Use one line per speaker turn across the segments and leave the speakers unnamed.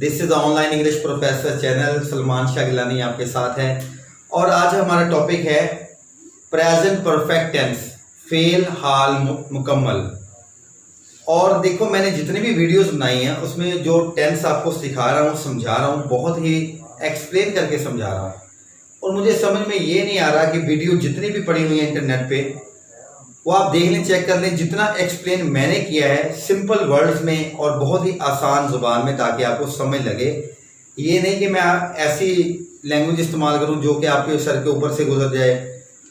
This is online English professor channel. Salman Shah Gilani आपके साथ है और आज हमारा टॉपिक है प्रेजेंट परफेक्ट टेंस, फेल हाल मुकम्मल। और देखो, मैंने जितनी भी वीडियोस बनाई हैं उसमें जो टेंस आपको सिखा रहा हूँ, समझा रहा हूँ, बहुत ही एक्सप्लेन करके समझा रहा हूँ। और मुझे समझ में ये नहीं आ रहा कि वीडियो जितनी भी पड़ी हुई है इंटरनेट पे वो आप देख लें, चेक कर लें। जितना एक्सप्लेन मैंने किया है सिंपल वर्ड्स में और बहुत ही आसान जुबान में, ताकि आपको समझ लगे। ये नहीं कि मैं ऐसी लैंग्वेज इस्तेमाल करूं जो कि आपके सर के ऊपर से गुजर जाए।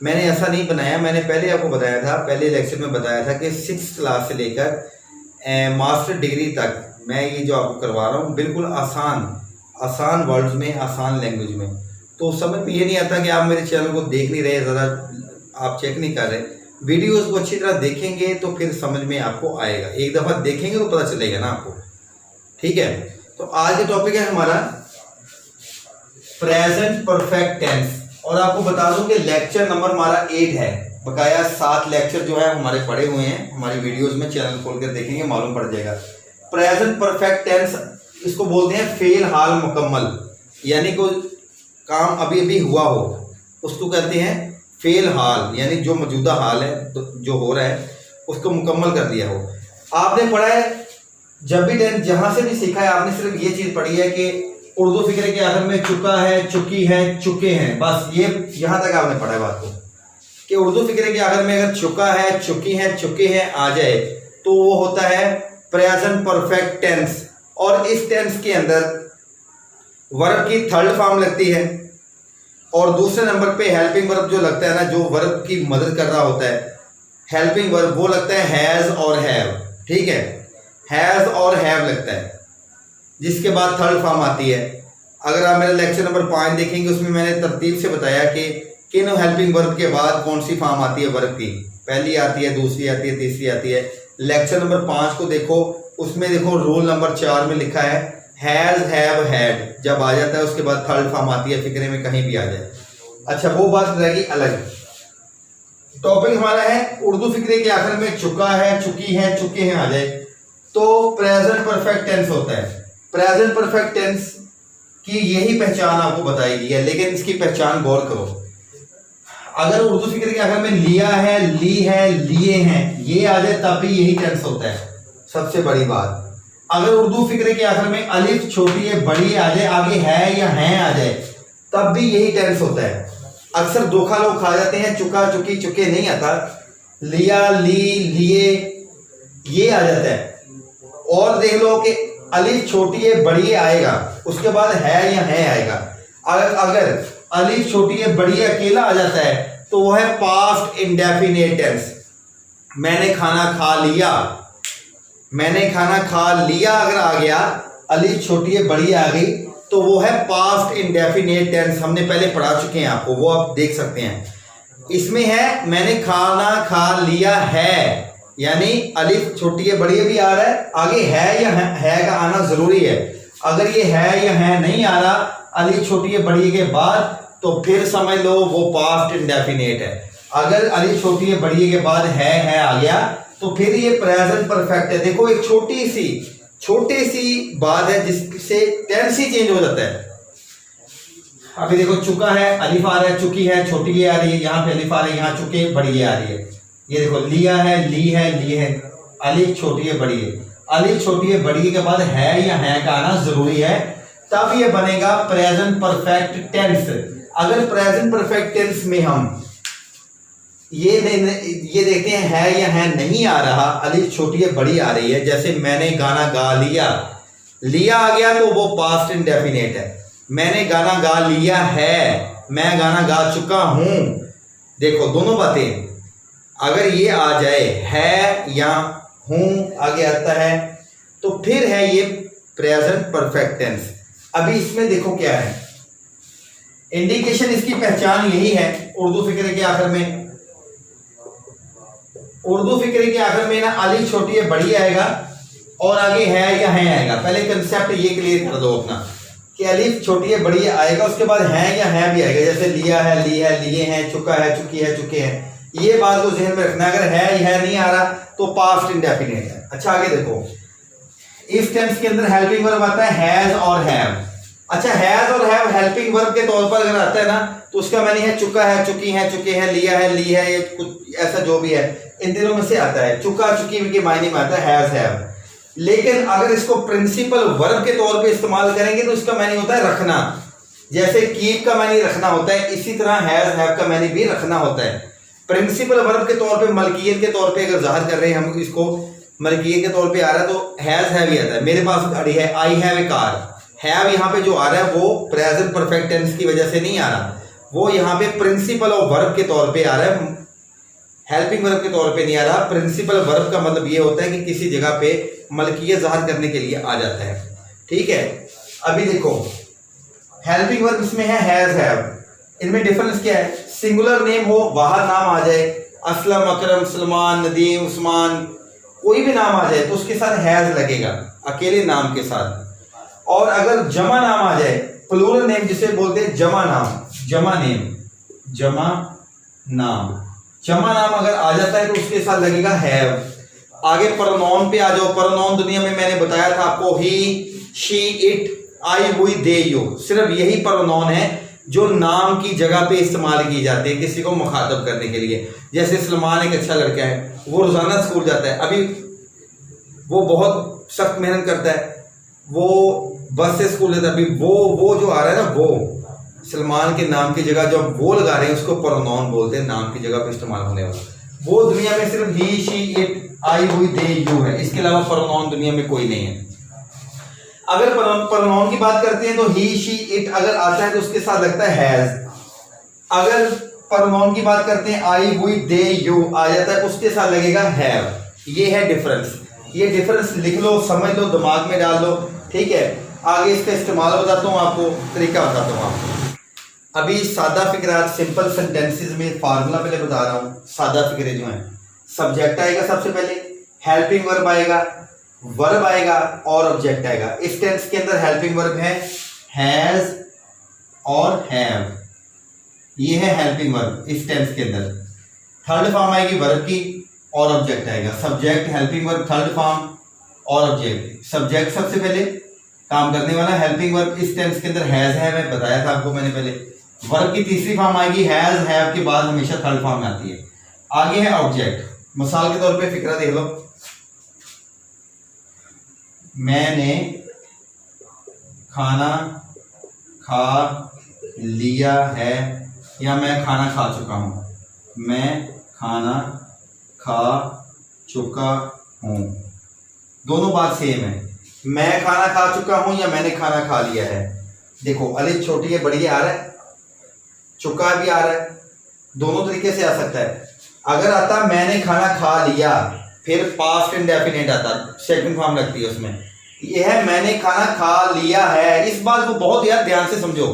मैंने ऐसा नहीं बनाया। मैंने पहले आपको बताया था, पहले लेक्चर में बताया था कि 6th क्लास से लेकर मास्टर डिग्री तक मैं ये जो आपको करवा रहा हूँ बिल्कुल आसान वर्ड्स में, आसान लैंग्वेज में। तो समझ में ये नहीं आता कि आप मेरे चैनल को देख नहीं रहे, ज़रा आप चेक नहीं कर रहे। वीडियोस को अच्छी तरह देखेंगे तो फिर समझ में आपको आएगा। एक दफ़ा देखेंगे तो पता चलेगा ना आपको, ठीक है। तो आज का टॉपिक है हमारा प्रेजेंट परफेक्ट टेंस। और आपको बता दूं कि लेक्चर नंबर हमारा 8 है। बकाया 7 लेक्चर जो है हमारे पड़े हुए हैं हमारी वीडियोस में। चैनल खोल कर देखेंगे, मालूम पड़ जाएगा। प्रेजेंट परफेक्ट टेंस इसको बोलते हैं फेल हाल मुकम्मल, यानी कोई काम अभी अभी हुआ हो उसको कहते हैं फेल हाल, यानी जो मौजूदा हाल है, तो जो हो रहा है उसको मुकम्मल कर दिया हो। आपने पढ़ा है, जब भी टेंस जहां से भी सीखा है आपने सिर्फ ये चीज पढ़ी है कि उर्दू फिक्रे के आखिर में चुका है, चुकी है, चुके हैं, बस ये यहां तक आपने पढ़ा है बात को कि उर्दू फिक्रे के आखिर में अगर चुका है, चुकी है, चुके हैं आ जाए तो वो होता है प्रेजेंट परफेक्ट टेंस। और इस टेंस के अंदर वर्ब की थर्ड फॉर्म लगती है और दूसरे नंबर पे हेल्पिंग वर्ब जो लगता है ना, जो वर्ब की मदद कर रहा होता है, हेल्पिंग वर्ब, वो लगता है हैज और हैव। ठीक है, हैज और हैव लगता है, जिसके बाद थर्ड फॉर्म आती है। अगर आप मेरा लेक्चर नंबर 5 देखेंगे उसमें मैंने तरतीब से बताया कि किन हेल्पिंग वर्ब के बाद कौन सी फॉर्म आती है वर्ब की। पहली आती है, दूसरी आती है, तीसरी आती है। लेक्चर नंबर 5 को देखो, उसमें देखो रूल नंबर 4 में लिखा है हैज, हैव, हैड। जब आ जाता है उसके बाद थर्ड फॉर्म आती है, फिक्रे में कहीं भी आ जाए। अच्छा, वो बात रहेगी अलग। टॉपिक हमारा है उर्दू फिक्रे के आखिर में चुका है, चुकी है, चुके हैं आ जाए तो प्रेजेंट परफेक्ट टेंस होता है। प्रेजेंट परफेक्ट टेंस की यही पहचान आपको बताई गई है, लेकिन इसकी पहचान गौर करो। अगर उर्दू फिक्रे के आखिर में लिया है, ली है, लिए हैं, ये आ जाए तब भी यही टेंस होता है। सबसे बड़ी बात, अगर उर्दू फिक्रे के आखिर में अलिफ छोटी है, बड़ी आ जाए, आगे है या हैं आ जाए, तब भी यही टेंस होता है। अक्सर धोखा लोग खा जाते हैं, चुका, चुकी, चुके नहीं आता, लिया, ली, लिए ये आ जाता है। और देख लो कि अलिफ छोटी है, बड़ी है आएगा, उसके बाद है या है आएगा। अगर अलिफ छोटी है, बड़ी है अकेला आ जाता है तो वो है पास्ट इंडेफिनिट टेंस। मैंने खाना खा लिया, मैंने खाना खा लिया अगर आ गया, अलिफ छोटी है, बड़ी आ गई, तो वो है पास्ट इंडेफिनिट टेंस। हमने पहले पढ़ा चुके हैं, आपको वो आप देख सकते हैं। इसमें है मैंने खाना खा लिया है, यानी अलिफ छोटी है, बड़ी है भी आ रहा है, आगे है या है का आना जरूरी है। अगर ये है या है नहीं आ रहा अलिफ छोटी है, बड़ी के बाद, तो फिर समझ लो वो पास्ट इंडेफिनिट है। अगर अलिफ छोटी है, बड़ी के बाद है आ गया तो फिर ये प्रेजेंट परफेक्ट है। देखो, एक छोटी सी बात है जिससे टेंस ही चेंज हो जाता है। अभी देखो, चुका है, अलिफ आ रहा है, चुकी है, छोटी ये आ रही है, यहाँ पे अलिफ आ रही है, यहाँ चुके, बड़ी ये आ रही है। ये देखो, लिया है, ली है, लिए है, अलिफ छोटी है, बड़ी है। अलिफ छोटी है, बड़ी के बाद है या है का आना जरूरी है, तब ये बनेगा प्रेजेंट परफेक्ट टेंस। अगर प्रेजेंट परफेक्ट टेंस में हम ये देखते हैं है या है नहीं आ रहा, अलिफ छोटी है, बड़ी आ रही है, जैसे मैंने गाना गा लिया, लिया आ गया तो वो पास्ट इंडेफिनिट है। मैंने गाना गा लिया है, मैं गाना गा चुका हूं। देखो, दोनों बातें अगर ये आ जाए, है या हूं आगे आता है, तो फिर है ये प्रेजेंट परफेक्ट टेंस। अभी इसमें देखो क्या है इंडिकेशन, इसकी पहचान यही है। उर्दू फिक्रे के आखिर में, उर्दू फिक्रे के आखिर में ना अलिफ छोटी है, बड़ी आएगा और आगे है या है आएगा। पहले कंसेप्ट ये क्लियर कर दो अपना कि अलिफ छोटी है, बड़ी आएगा, उसके बाद है या है भी आएगा। जैसे लिया है, ली है, लिए हैं, चुका है, चुकी है, चुके हैं। ये बात को जहन में रखना। अगर है नहीं आ रहा तो पास्ट इंडेफिनिट है। अच्छा, आगे देखो, इफ टेंस के अंदर हेल्पिंग वर्ब आता है हैज और हैव। अच्छा, हैज और हैव हेल्पिंग वर्ब के तौर पर अगर आता है ना तो उसका मानी है चुका है, चुकी है, चुके हैं, लिया है, ली है, ये कुछ ऐसा जो भी है इन दिनों में से आता है। चुका चुकी के मायने में आता है हैज हैव। लेकिन अगर इसको प्रिंसिपल वर्ब के तौर पे इस्तेमाल करेंगे तो इसका मानी होता है रखना। जैसे कीप का मानी रखना होता है, इसी तरह हैज हैव का मानी भी रखना होता है। प्रिंसिपल वर्ब के तौर पे मलकियत के तौर पे अगर जाहिर कर रहे हैं हम इसको, मलकियत के तौर पे आ रहा है तो हैज हैव ही आता है। मेरे पास गाड़ी है, आई हैव ए कार। हैव यहाँ पे जो आ रहा है वो प्रेजेंट परफेक्ट टेंस की वजह से नहीं आ रहा, वो यहाँ पे प्रिंसिपल ऑफ वर्ब के तौर पे आ रहा है, हेल्पिंग वर्ब के तौर पे नहीं आ रहा। प्रिंसिपल वर्ब का मतलब ये होता है कि किसी जगह पे मलकियत जाहिर करने के लिए आ जाता है। ठीक है, अभी देखो हेल्पिंग वर्ब इसमें है हैज हैव, इनमें डिफरेंस क्या है? सिंगुलर नेम हो, बाहर नाम आ जाए, असलम, अकरम, सलमान, नदीम, उस्मान, कोई भी नाम आ जाए तो उसके साथ हैज लगेगा अकेले नाम के साथ। और अगर जमा नाम आ जाए, प्लूरल नेम जिसे बोलते हैं जमा नाम, जमा नेम, जमा नाम, जमा नाम अगर आ जाता है तो उसके साथ लगेगा हैव। आगे प्रोनाउन पे आ जाओ। प्रोनाउन दुनिया में मैंने बताया था आपको, he, she, it, I, we, they, you, सिर्फ यही प्रोनाउन है जो नाम की जगह पे इस्तेमाल किए जाते हैं किसी को मुखातब करने के लिए। जैसे सलमान एक अच्छा लड़का है, वो रोजाना स्कूल जाता है, अभी वो बहुत सख्त मेहनत करता है, वो बस से स्कूल जाता है, अभी वो जो आ रहा है ना, वो सलमान के नाम की जगह जब वो लगा रहे हैं उसको प्रोनाउन बोलते हैं, नाम की जगह पे इस्तेमाल होने वाला। वो दुनिया में सिर्फ he, she, it, I, we, they, you है, इसके अलावा प्रोनाउन दुनिया में कोई नहीं है। अगर प्रोनाउन की बात करते हैं तो ही, शी, इट अगर आता है तो उसके साथ लगता है हैज। अगर प्रोनाउन की बात करते हैं आई, वी, दे, यू आ जाता है, उसके साथ लगेगा हैव। ये है डिफरेंस। ये डिफरेंस लिख लो, समझ लो, दिमाग में डाल लो। ठीक है, आगे इसका इस्तेमाल बताता हूँ आपको, तरीका बताता हूँ आपको। अभी सादा फिक्रात, सिंपल सेंटेंसेस में फार्मूला पहले बता रहा हूँ। सादा फिक्रे जो हैं, सब्जेक्ट आएगा सबसे पहले, हेल्पिंग वर्ब आएगा, वर्ब आएगा और ऑब्जेक्ट आएगा। इस टेंस के अंदर हेल्पिंग वर्ब है हैज और हैव, ये है हेल्पिंग वर्ब इस टेंस के अंदर। थर्ड फॉर्म आएगी वर्ब की और ऑब्जेक्ट आएगा। Subject, helping verb, third form और ऑब्जेक्ट। सब्जेक्ट सबसे पहले काम करने वाला, हेल्पिंग वर्ब इस टेंस के अंदर हैज हैव है, बताया था आपको मैंने पहले। वर्ब की तीसरी फॉर्म आएगी हैज हैव के बाद हमेशा थर्ड फॉर्म में आती है। आगे है ऑब्जेक्ट। मिसाल के तौर पे फिक्रा देख लो, मैंने खाना खा लिया है या मैं खाना खा चुका हूं। मैं खाना खा चुका हूं, दोनों बात सेम है। मैं खाना खा चुका हूं या मैंने खाना खा लिया है। देखो अलिफ छोटी है, बड़ी आ रहा है, चुका भी आ रहा है, दोनों तरीके से आ सकता है। अगर आता मैंने खाना खा लिया, फिर पास्ट इंडेफिनिट आता, सेकंड फॉर्म लगती है उसमें। यह है मैंने खाना खा लिया है, इस बात को बहुत यार ध्यान से समझो।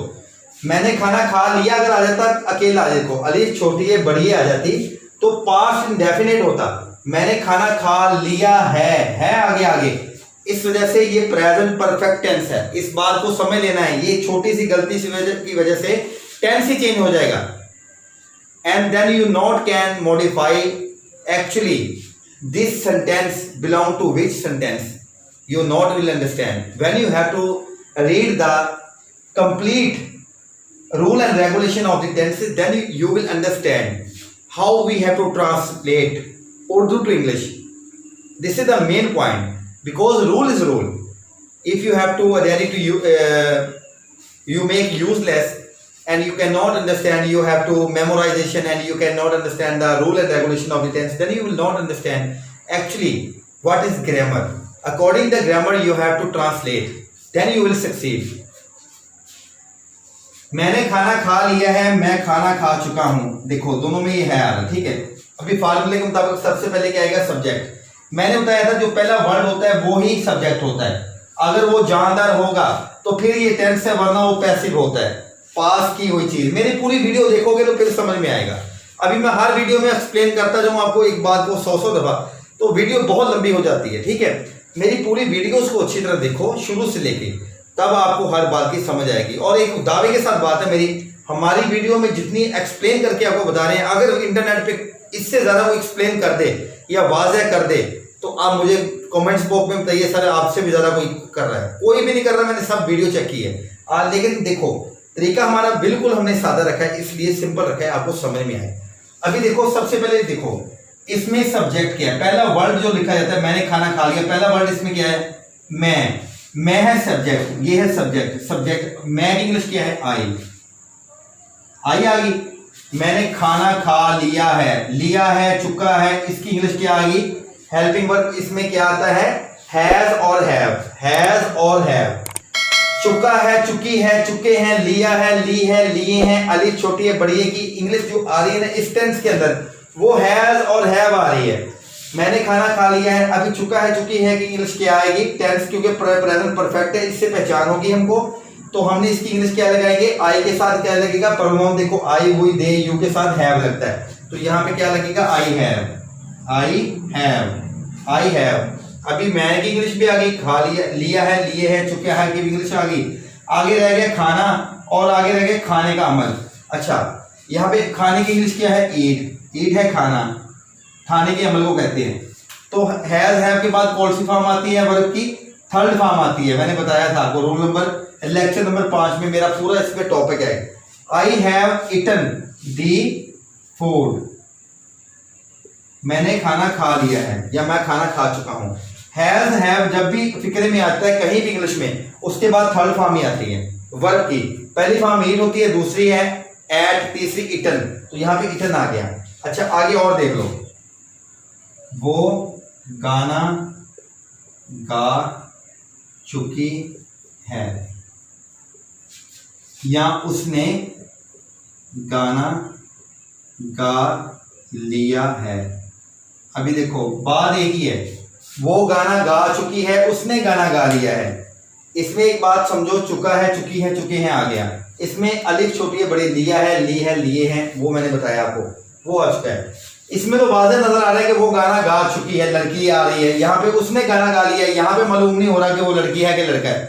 मैंने खाना खा लिया अगर आ जाता अकेला, देखो अलिफ छोटी है, बड़ी आ जाती तो पास्ट इंडेफिनिट होता। मैंने खाना खा लिया है आगे आगे, इस वजह से ये प्रेजेंट परफेक्ट टेंस है। इस बात को समझ लेना है, ये छोटी सी गलती की वजह से टेंस ही चेंज हो जाएगा। And then you not can modify actually this sentence belong to which sentence, you not will understand. When you have to read the complete rule and regulation of the tenses, then you will understand how we have to translate Urdu to English. This is the main point, because rule is rule. If you have to adhere to you make useless and you cannot understand, you have to memorization and you cannot understand the rule and regulation of the tense, then you will not understand actually what is grammar. According to the grammar you have to translate, then you will succeed. मैंने खाना खा लिया है, मैं खाना खा चुका हूं, देखो दोनों में ये है आ रहा। ठीक है, अभी फार्मूले के मुताबिक सबसे पहले क्या आएगा, सब्जेक्ट। मैंने बताया था जो पहला वर्ड होता है वो ही सब्जेक्ट होता है। अगर वो जानदार होगा तो फिर ये टेंस है, वरना वो पैसिव होता है, पास की हुई चीज। मेरी पूरी वीडियो देखोगे तो फिर समझ में आएगा। अभी मैं हर वीडियो में एक्सप्लेन करता जाऊं आपको एक बात को 100 दफा, तो वीडियो बहुत लंबी हो जाती है। ठीक है, मेरी पूरी वीडियोस को अच्छी तरह देखो शुरू से लेके, तब आपको हर बात की समझ आएगी। और एक दावे के साथ बात है मेरी, हमारी वीडियो में जितनी एक्सप्लेन करके आपको बता रहे हैं, अगर इंटरनेट पे इससे ज़्यादा वो एक्सप्लेन कर दे या वाज़ह कर दे तो आप मुझे कमेंट्स बॉक्स में बताइए सर आपसे भी ज़्यादा कोई कर रहा है, कोई भी नहीं कर रहा, मैंने सब वीडियो चेक की है। लेकिन देखो तरीका हमारा बिल्कुल हमने सादा रखा है, इसलिए सिंपल रखा है, आपको समझ में आए। अभी देखो सबसे पहले देखो इसमें सब्जेक्ट क्या है, पहला वर्ड जो लिखा जाता है मैंने खाना खा लिया, पहला वर्ड इसमें क्या है, मैं है सब्जेक्ट, ये है सब्जेक्ट, सब्जेक्ट मैं की इंग्लिश क्या है, आई आ गई। मैंने खाना खा लिया है चुका है, इसकी इंग्लिश क्या आ गई, हेल्पिंग वर्ब। इसमें क्या आता है, हैज और हैव। चुका है, चुकी है, चुके हैं, लिया है, ली है, लिए हैं, अलिफ छोटी है बड़ी है की इंग्लिश जो आ रही है ना इस टेंस के अंदर वो हैज और हैव आ रही है। मैंने खाना खा लिया है, अभी चुका है चुकी है की इंग्लिश क्या आएगी, टेंस, क्योंकि प्रेजेंट परफेक्ट है, इससे पहचान होगी हमको। तो हमने इसकी इंग्लिश क्या लगाएंगे, आई के साथ क्या लगेगा, प्रोनाउन देखो आई हुई दे यू के साथ हैव लगता है, तो यहाँ पे क्या लगेगा, आई हैव। अभी मैं की इंग्लिश भी आ गई, खा लिया, लिया है, लिए है, चुके हैं की इंग्लिश आ गई। आगे रह गया खाना और आगे रह गया खाने का अमल। अच्छा यहाँ पे खाने की इंग्लिश क्या है, ईट है खाना, खाने के अमल को कहते हैं। तो हैज हैव के बाद कौन सी फॉर्म आती है, वर्ब की थर्ड फॉर्म आती है। मैंने बताया था आपको रोल नंबर लेक्चर नंबर 5 में मेरा पूरा इस पे टॉपिक है। I have eaten the food, मैंने खाना खा लिया है या मैं खाना खा चुका हूं। हैज हैव जब भी फिक्रे में आता है कहीं भी इंग्लिश में, उसके बाद थर्ड फॉर्म ही आती है वर्ब की। पहली फॉर्म ईट होती है, दूसरी है एट, तीसरी इटन, तो यहां पे इटन आ गया। अच्छा आगे और देख लो, वो गाना गा चुकी है या उसने गाना गा लिया है। अभी देखो बात एक ही है, वो गाना गा चुकी है, उसने गाना गा लिया है। इसमें एक बात समझो, चुका है, चुकी है, चुके हैं आ गया। इसमें अलिफ छोटी है बड़ी, लिया है, ली है, लिए हैं, वो मैंने बताया आपको, वो आ चुका है। इसमें तो वाज़ेह नजर आ रहा है कि वो गाना गा चुकी है, लड़की आ रही है। यहाँ पे उसने गाना गा लिया है, यहाँ पे मालूम नहीं हो रहा कि वो लड़की है कि लड़का है,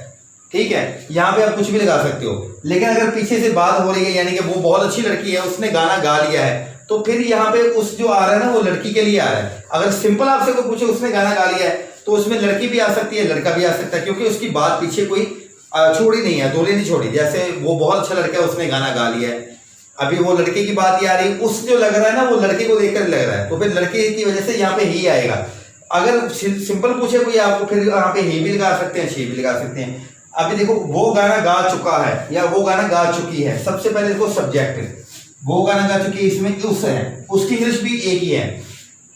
ठीक है। यहाँ पे आप कुछ भी लगा सकते हो, लेकिन अगर पीछे से बात हो रही है यानी कि वो बहुत अच्छी लड़की है, उसने गाना गा लिया है, तो फिर यहाँ पे उस जो आ रहा है ना वो लड़की के लिए आ रहा है। अगर सिंपल आपसे कोई पूछे उसने गाना गा लिया है, तो उसमें लड़की भी आ सकती है, लड़का भी आ सकता है, क्योंकि उसकी बात पीछे कोई छोड़ी नहीं है, दोहरी नहीं छोड़ी। जैसे वो बहुत अच्छा लड़का है, उसने गाना गा लिया है, अभी वो लड़के की बात ही आ रही, उस जो लग रहा है ना वो लड़के को देखकर लग रहा है, तो फिर लड़के की वजह से यहाँ पे ही आएगा। अगर सिंपल पूछे कोई आपको, फिर यहाँ पे ही भी लगा सकते हैं, शी भी लगा सकते हैं। अभी देखो वो गाना गा चुका है या वो गाना गा चुकी है, सबसे पहले देखो सब्जेक्ट, वो गाना गा चुकी है, इसमें उस है, उसकी इंग्लिश भी एक ही है,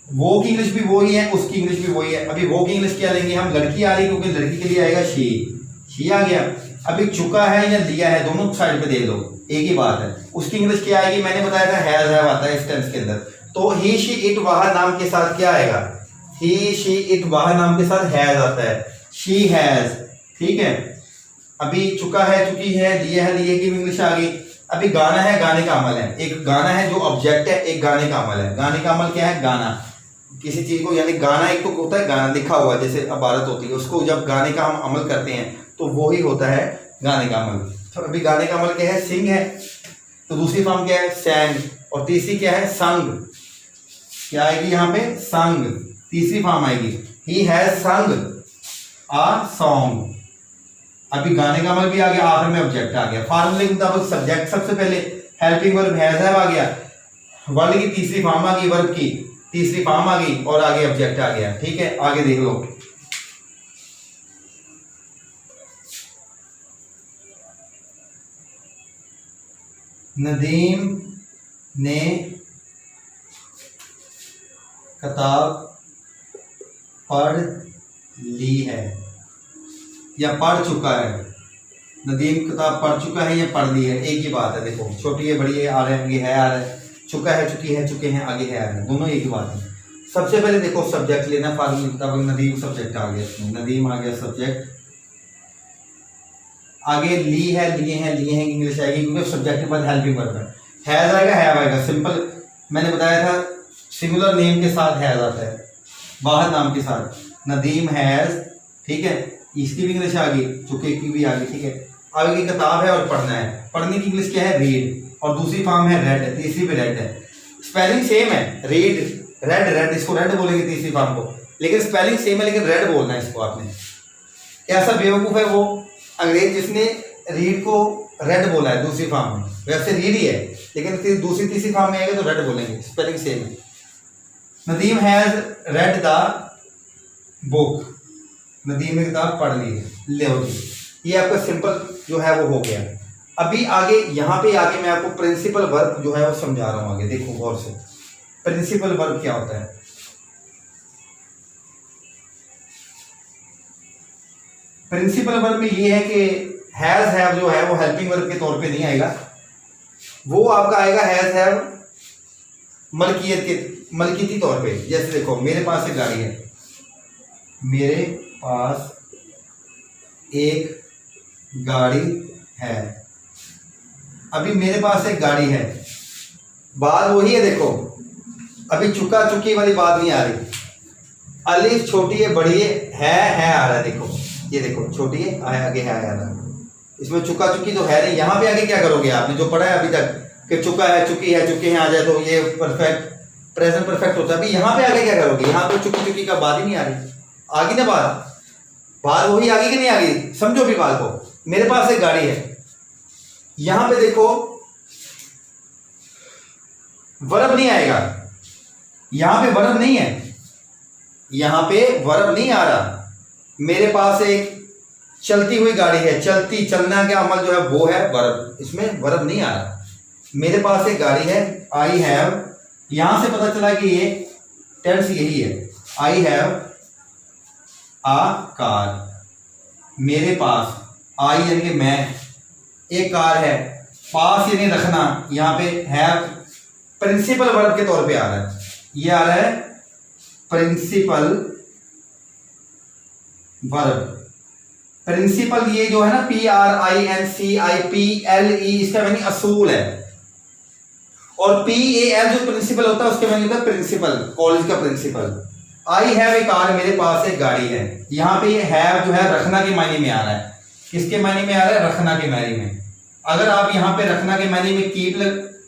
वो की इंग्लिश भी वही है, उसकी इंग्लिश भी वही है। अभी वो की इंग्लिश क्या लेंगे हम, लड़की आ रही, क्योंकि लड़की के लिए आएगा शी आ गया। अभी चुका है या लिया है, दोनों साइड पे देख लो, एक ही बात है। उसकी इंग्लिश क्या आएगी, मैंने बताया था हैज हैव आता है इस टेंस के अंदर। तो ही शी इट वह नाम के साथ क्या आएगा, ही शी इट वह नाम के साथ हैज आता है, शी हैज, ठीक है। अभी चुका है, चुकी है, लिया है, लिए की इंग्लिश आ गई। अभी गाना है, गाने का अमल है। एक गाना है जो ऑब्जेक्ट है, एक गाने का अमल है। गाने का अमल क्या है, गाना किसी चीज को, यानी गाना एक तो होता है गाना लिखा हुआ, जैसे इबारत होती है, उसको जब गाने का हम अमल करते हैं तो वो ही होता है गाने का अमल। तो अभी गाने का अमल क्या है, सिंग है, तो दूसरी फॉर्म क्या है, सैंग, और तीसरी क्या है, संग। क्या आएगी यहाँ पे, संग, तीसरी फॉर्म आएगी, ही हैज संग आ सॉन्ग। अभी गाने का अमल भी आ गया, आखिर में ऑब्जेक्ट आ गया। फार्मूले के मुताबिक सब्जेक्ट सबसे पहले, हेल्पिंग वर्ब हैज हैव आ गया, वर्ड की तीसरी फॉर्म आ गई, वर्ब की तीसरी फॉर्म आ गई, और आगे ऑब्जेक्ट आ गया, ठीक है। आगे देख लो, नदीम ने किताब पढ़ ली है या पढ़ चुका है। नदीम किताब पढ़ चुका है या पढ़ ली है, एक ही बात है। देखो छोटी है, बड़ी है, आ रहा है, ये है, आ रहा है, चुका है, चुकी है, चुके हैं, आगे है, आ रहा है, दोनों एक ही बात है। सबसे पहले देखो सब्जेक्ट लेना, फार्मूले के मुताबिक नदीम सब्जेक्ट आ गया, इसमें नदीम आ गया सब्जेक्ट। आगे ली है, लिए हैं, लिए हैं इंग्लिश आएगी, क्योंकि सब्जेक्ट के बाद हेल्पिंग वर्ब है। हैज आएगा, हैव आएगा। सिंपल मैंने बताया था सिंगुलर नेम के साथ हैज आता है, वाहिद नाम के साथ, नदीम हैज, ठीक है। इसकी भी इंग्लिश आ गई, चुके की भी आ गई, ठीक है। आगे की किताब है और पढ़ना है, पढ़ने की इंग्लिश क्या है, रीड, और दूसरी फॉर्म है रेड, तीसरी पे रेड है। स्पेलिंग सेम है, रीड रेड, रेड इसको रेड बोलेंगे तीसरी फॉर्म को, लेकिन स्पेलिंग सेम है, लेकिन रेड बोलना है इसको आपने। कैसा बेवकूफ़ है वो अंग्रेज जिसने रीड को रेड बोला है दूसरी फॉर्म में। वैसे रीड ही है, लेकिन फिर दूसरी तीसरी फॉर्म में आएगा तो रेड बोलेंगे, स्पेलिंग सेम है। Nadeem has read the book, Nadeem ने किताब पढ़ ली है, लो जी, ये आपका सिंपल जो है वो हो गया। अभी आगे यहाँ पे आगे मैं आपको प्रिंसिपल वर्ब जो है वो समझा रहा हूँ। आगे देखो गौर से, प्रिंसिपल वर्ब क्या होता है। प्रिंसिपल वर्ब में ये है कि हैज हैव जो है वो हेल्पिंग वर्ब के तौर पे नहीं आएगा, वो आपका आएगा हैज हैव मलकियती तौर पे। जैसे देखो मेरे पास एक गाड़ी है, मेरे पास एक गाड़ी है। अभी मेरे पास एक गाड़ी है, बात वही है। देखो अभी चुका चुकी वाली बात नहीं आ रही, अलिफ छोटी है बड़ी है आ रहा है। देखो ये देखो छोटी है आगे है आ रहा है, इसमें चुका चुकी तो है नहीं। यहाँ पे आगे क्या करोगे आपने जो पढ़ा है अभी तक कि चुका है चुकी है चुके हैं आ जाए तो ये परफेक्ट प्रेजेंट परफेक्ट होता है। अभी यहाँ पे आगे क्या करोगे, यहाँ तो चुकी चुकी का बात ही नहीं आ रही। आगे ना बात वही आगे कि नहीं आ गई, समझो भी बात को। मेरे पास एक गाड़ी है, यहां पे देखो वर्ब नहीं आएगा, यहां पे वर्ब नहीं है, यहां पे वर्ब नहीं आ रहा। मेरे पास एक चलती हुई गाड़ी है, चलती चलना का अमल जो है वो है वर्ब, इसमें वर्ब नहीं आ रहा। मेरे पास एक गाड़ी है, आई हैव, यहां से पता चला कि ये टेंस यही है, आई हैव आ कार। मेरे पास आई यानी कि मैं, एक कार है, पास यानी रखना, यहाँ पे हैव प्रिंसिपल वर्ब के तौर पे आ रहा है। ये आ रहा है प्रिंसिपल वर्ब। प्रिंसिपल ये जो है ना PRINCIPLE, इसका मीनिंग असूल है। और PAL जो प्रिंसिपल होता है उसके मीनिंग होता है प्रिंसिपल, कॉलेज का principal. I have a car, मेरे पास एक गाड़ी है। यहाँ पे ये हैव जो है रखना के मायने में आ रहा है। किसके मायने में आ रहा है, रखना के मायने में। अगर आप यहाँ पे रखना के मायने में कीप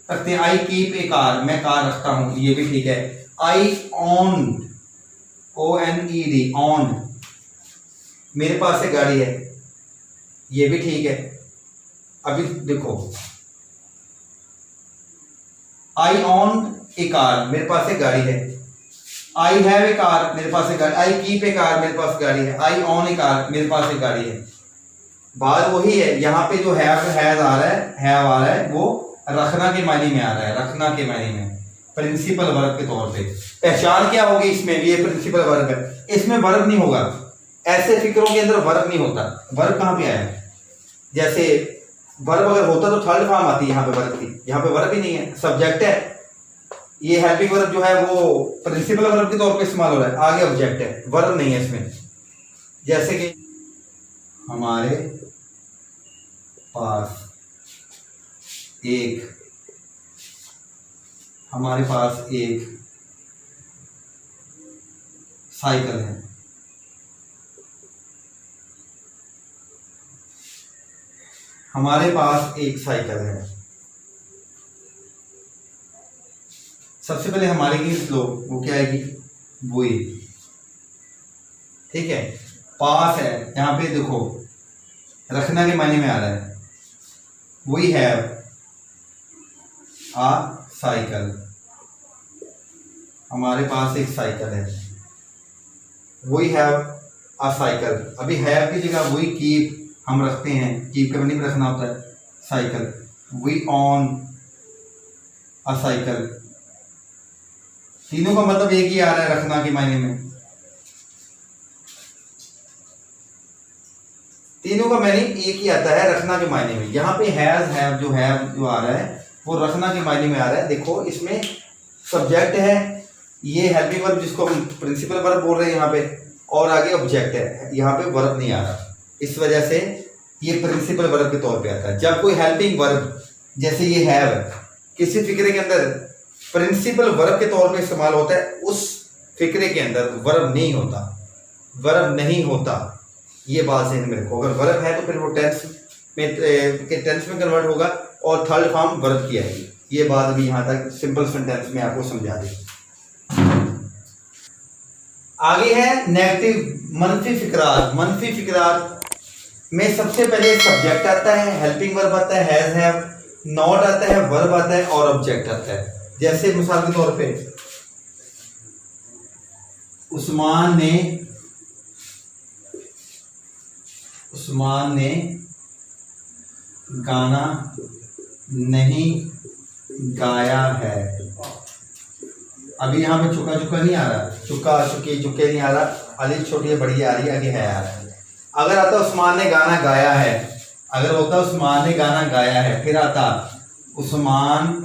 रखते हैं, आई कीप ए कार, मैं कार रखता हूं, ये भी ठीक है। आई ऑन, ONED ऑन, मेरे पास एक गाड़ी है, ये भी ठीक है। अभी देखो आई ऑन ए कार, मेरे पास एक गाड़ी है। आई हैव ए कार, मेरे पास एक गाड़ी। आई कीप ए कार, मेरे पास गाड़ी है। आई ऑन ए कार, मेरे पास एक गाड़ी है। बात वही है, यहाँ पे जो हैज आ रहा है, हैव आ रहा है, वो रखना के मायने में आ रहा है, रखना के मायने में, प्रिंसिपल वर्ब के तौर पे। पहचान क्या होगी इसमें भी, ये प्रिंसिपल वर्ब है, इसमें वर्ब नहीं होगा। ऐसे फिक्रों के अंदर वर्ब नहीं होता। वर्ब कहाँ पे आया, जैसे वर्ब अगर होता तो थर्ड फॉर्म आती है यहाँ पे वर्ब की, यहाँ पे वर्ब ही नहीं है, सब्जेक्ट है। ये हेल्पिंग वर्ब जो है वो प्रिंसिपल वर्ब के तौर पे इस्तेमाल हो रहा है, आगे ऑब्जेक्ट है, वर्ब नहीं है इसमें। जैसे कि हमारे पास एक साइकिल है। हमारे पास एक साइकिल है। सबसे पहले हमारे की लो वो क्या आएगी, वही, ठीक है। पास है, यहाँ पे देखो रखना के मायने में आ रहा है, वी हैव आ साइकिल, हमारे पास एक साइकिल है। वी हैव आ साइकिल, अभी हैव की जगह वी कीप हम रखते हैं, कीप के मायने में रखना होता है cycle. We own a cycle, तीनों का मतलब एक ही आ रहा है, रखना के मायने में। तीनों का मीनिंग एक ही आता है, रखना के मायने में। यहाँ पे हैव जो आ रहा है वो रखना के मायने में आ रहा है। देखो इसमें सब्जेक्ट है, ये हेल्पिंग वर्ब जिसको हम प्रिंसिपल वर्ब बोल रहे हैं यहाँ पे, और आगे ऑब्जेक्ट है, यहाँ पे वर्ब नहीं आ रहा। इस वजह से ये प्रिंसिपल वर्ब के तौर पे आता है। जब कोई हेल्पिंग वर्ब जैसे ये हैव किसी फिक्रे के अंदर प्रिंसिपल वर्ब के तौर पे इस्तेमाल होता है, उस फिक्रे के अंदर वर्ब नहीं होता, वर्ब नहीं होता। ये बात ज़हन में रखो। अगर वर्ब है तो फिर वो टेंस में कन्वर्ट होगा और थर्ड फॉर्म वर्ब की आएगी। ये बात अभी यहाँ तक सिंपल सेंटेंस में आपको समझा दी। आगे है नेगेटिव, मनफी फिक्रात। मनफी फिक्रात में सबसे पहले सब्जेक्ट आता है, हेल्पिंग वर्ब आता है, हैज हैव, नॉट आता है, वर्ब आता है और ऑब्जेक्ट आता है। जैसे मिसाल के तौर पे उस्मान ने गाना नहीं गाया है। अभी यहाँ पे चुका चुका नहीं आ रहा, चुका चुकी चुके नहीं आ रहा, अलिफ छोटी है बड़ी आ रही है, आगे है आ रहा है। अगर आता उस्मान ने गाना गाया है, अगर होता उस्मान ने गाना गाया है, फिर आता Usman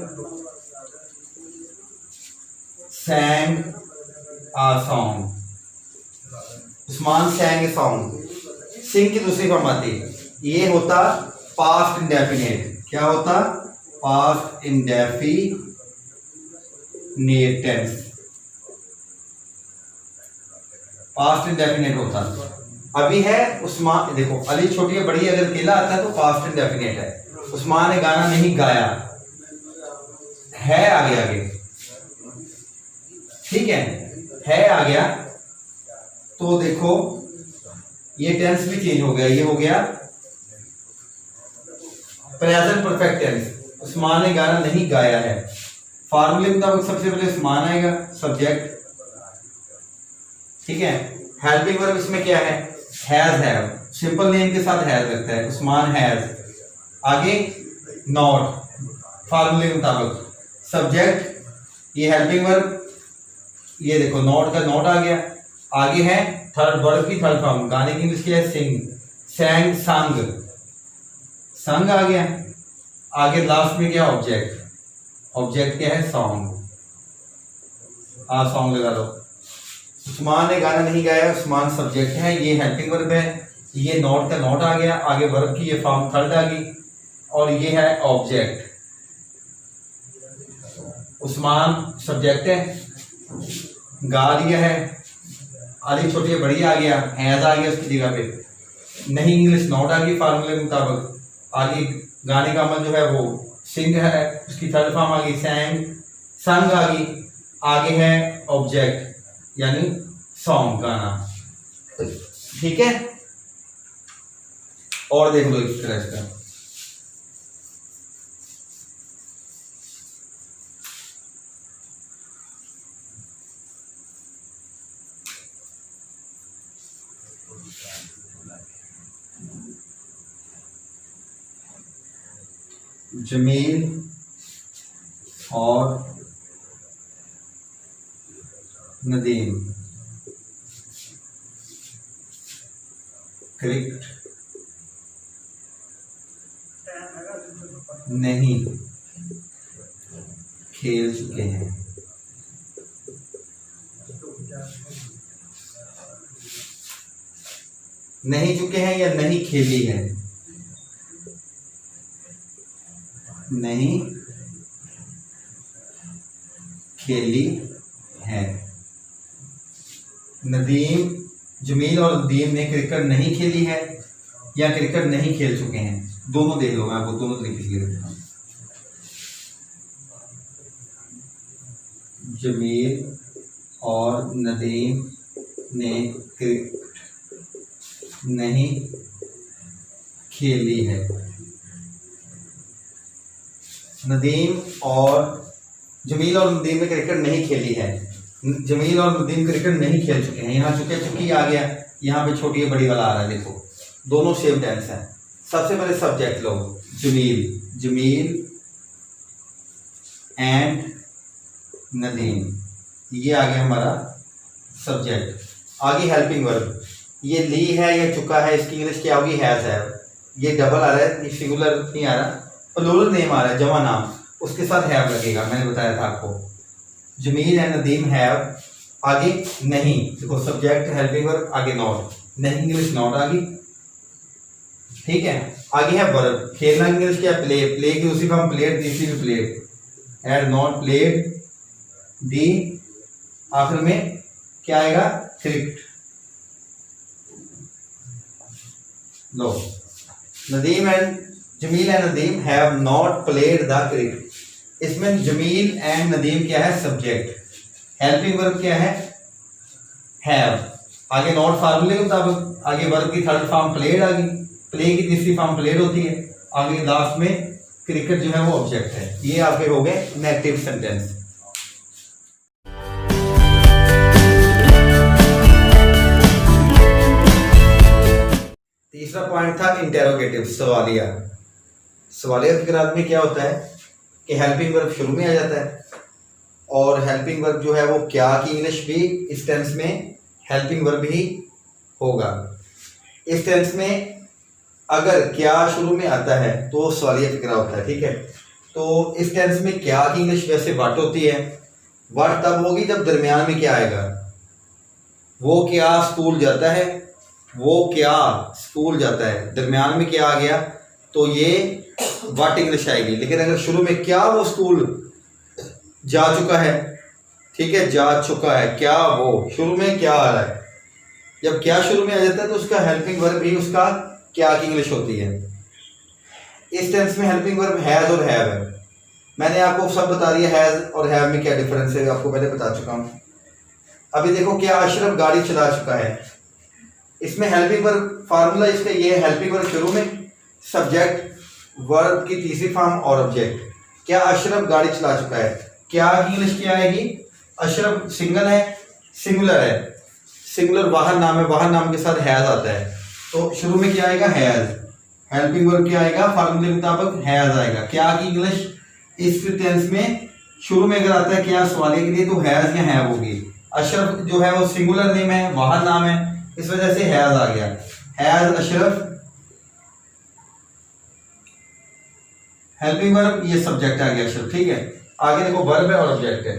sang a song, Usman sang a song। सिंग की दूसरी फॉर्म आती है, ये होता पास्ट इंडेफिनिट। क्या होता? Past indefinite tense, past indefinite होता। अभी है उस्मान, देखो अली छोटी है बड़ी अगर अकेला आता है तो पास्ट इंडेफिनिट है। उस्मान ने गाना नहीं गाया है, आगे आगे ठीक है आ गया तो देखो ये टेंस भी चेंज हो गया, ये हो गया प्रेजेंट परफेक्ट टेंस। उस्मान ने गाना नहीं गाया है, फार्मूले मुताबिक सबसे पहले उस्मान आएगा, सब्जेक्ट ठीक है। हेल्पिंग वर्ब इसमें क्या है? हैज हैव, सिंपल नेम के साथ हैज लगता है, उस्मान हैज। आगे नॉट, फार्मूले मुताबिक सब्जेक्ट, ये हेल्पिंग वर्ब, ये देखो नॉट का नॉट आ गया। आगे है थर्ड वर्ब की थर्ड फॉर्म, गाने की इंग्लिश क्या है? सिंग, सैंग, संग, संग आ गया। आगे लास्ट में क्या? ऑब्जेक्ट, ऑब्जेक्ट क्या है? सॉन्ग, सॉन्ग लगा दो। उस्मान ने गाना नहीं गाया, उस्मान सब्जेक्ट है, ये हेल्पिंग वर्ब है, ये नॉट का नॉट आ गया। आगे वर्ब की ये फॉर्म थर्ड आ गई और ये है ऑब्जेक्ट। उस्मान सब्जेक्ट है, गा लिया है, अली छोटी बड़ी आ गया, हैज आ गया उसकी जगह पे, नहीं इंग्लिश नॉट आ गई फार्मूले के मुताबिक। आगे गाने का अमल जो है वो सिंग है, उसकी थर्ड फॉर्म आ गई सैंग, संग आ गई। आगे है ऑब्जेक्ट यानी सॉन्ग, गाना, ठीक है। और देख लो इस तरह का जमील और नदीम क्रिकेट नहीं खेल चुके हैं। नहीं चुके हैं या नहीं खेली है? नहीं खेली है। नदीम, जमील और नदीम ने क्रिकेट नहीं खेली है या क्रिकेट नहीं खेल चुके हैं, दोनों देख लो, मैं आपको दोनों तरीके से लिखता हूं। जमील और नदीम ने क्रिकेट नहीं खेली है। नदीम और जमील और नदीम ने क्रिकेट नहीं खेली है। जमील और नदीम क्रिकेट नहीं खेल चुके हैं, यहाँ चुके चुकी आ गया, यहाँ पे छोटी बड़ी वाला आ रहा है, देखो दोनों सेम टेंस है। सबसे पहले सब्जेक्ट लो, जमील, जमील एंड नदीम, ये आ गया हमारा सब्जेक्ट। आगे हेल्पिंग वर्ब, ये ली है या चुका है, इसकी इंग्लिश क्या होगी? हैज है। ये डबल आ रहा है, ये सिंगुलर नहीं आ रहा, प्लूरल नेम आ रहा है, जमा नाम, उसके साथ हैव लगेगा, मैंने बताया था आपको। जमील एंड नदीम हैव, आगे नहीं, देखो सब्जेक्ट हेल्पिंग वर्ब, आगे नॉट, नहीं इंग्लिश नॉट आ गई, ठीक है। आगे है वर्ब, खेलना की इंग्लिश क्या? प्ले, प्ले की दूसरी फॉर्म प्लेड, तीसरी भी played, had not played, the, आखिर में क्या आएगा? क्रिकेट। लो, Nadeem and Jamil and Nadeem have not played the cricket. इसमें जमील एंड नदीम क्या है? सब्जेक्ट। हेल्पिंग वर्ब क्या है? हैव, आगे नॉट फार्मूले के मुताबिक आगे वर्ब की थर्ड फॉर्म प्लेड आ गई, प्ले की तीसरी फॉर्म प्लेड होती है, आगे लास्ट में क्रिकेट जो है वो ऑब्जेक्ट है। ये आपके हो गए नेगेटिव सेंटेंस। तीसरा पॉइंट था इंटेरोगेटिव, सवालिया। सवालिया फिक्रात में क्या होता है कि हेल्पिंग वर्ब शुरू में आ जाता है और हेल्पिंग वर्ब जो है वो क्या की इंग्लिश भी इस टेंस में हेल्पिंग वर्ब ही होगा। इस टेंस में अगर क्या शुरू में आता है तो सवालिया फिक्रा होता है, ठीक है। तो इस टेंस में क्या की इंग्लिश वैसे व्हाट होती है, व्हाट तब होगी जब दरमियान में क्या आएगा। वो क्या स्कूल जाता है, वो क्या स्कूल जाता है, दरमियान में क्या आ गया तो ये व्हाट इंग्लिश आएगी। लेकिन अगर शुरू में क्या वो स्कूल जा चुका है, ठीक है, जा चुका है, क्या वो शुरू में क्या आ रहा है, जब क्या शुरू में आ जाता है तो उसका हेल्पिंग वर्ब भी उसका क्या की इंग्लिश होती है। इस टेंस में हेल्पिंग वर्ब हैज और हैव है। मैंने आपको सब बता दिया हैज और हैव में क्या डिफरेंस है, आपको पहले बता चुका हूं। अभी देखो क्या अशरफ गाड़ी चला चुका है, इसमें हेल्पिंग वर्ब फार्मूला इसका ये है, हेल्पिंग वर्ब शुरू में, सब्जेक्ट, वर्ब की तीसरी फॉर्म और ऑब्जेक्ट। क्या अशरफ गाड़ी चला चुका है, क्या की इंग्लिश क्या आएगी, अशरफ सिंगल है, सिंगुलर है, सिंगुलर वाहन नाम है, वाहन नाम के साथ हैज आता है तो शुरू में क्या आएगा हैज, हेल्पिंग वर्ब क्या आएगा फार्मूले के मुताबिक हैज आएगा। क्या की इंग्लिश इस टेंस में शुरू में अगर आता है क्या सवालिया के लिए तो हैज या हैव होगी। अशरफ जो है वो सिंगुलर नेम है, वाहन नाम है, इस वजह से हैज आ गया, हैज अशरफ। हेल्पिंग वर्ब ये सब्जेक्ट आ गया अशरफ, ठीक है। आगे देखो वर्ब है और ऑब्जेक्ट है।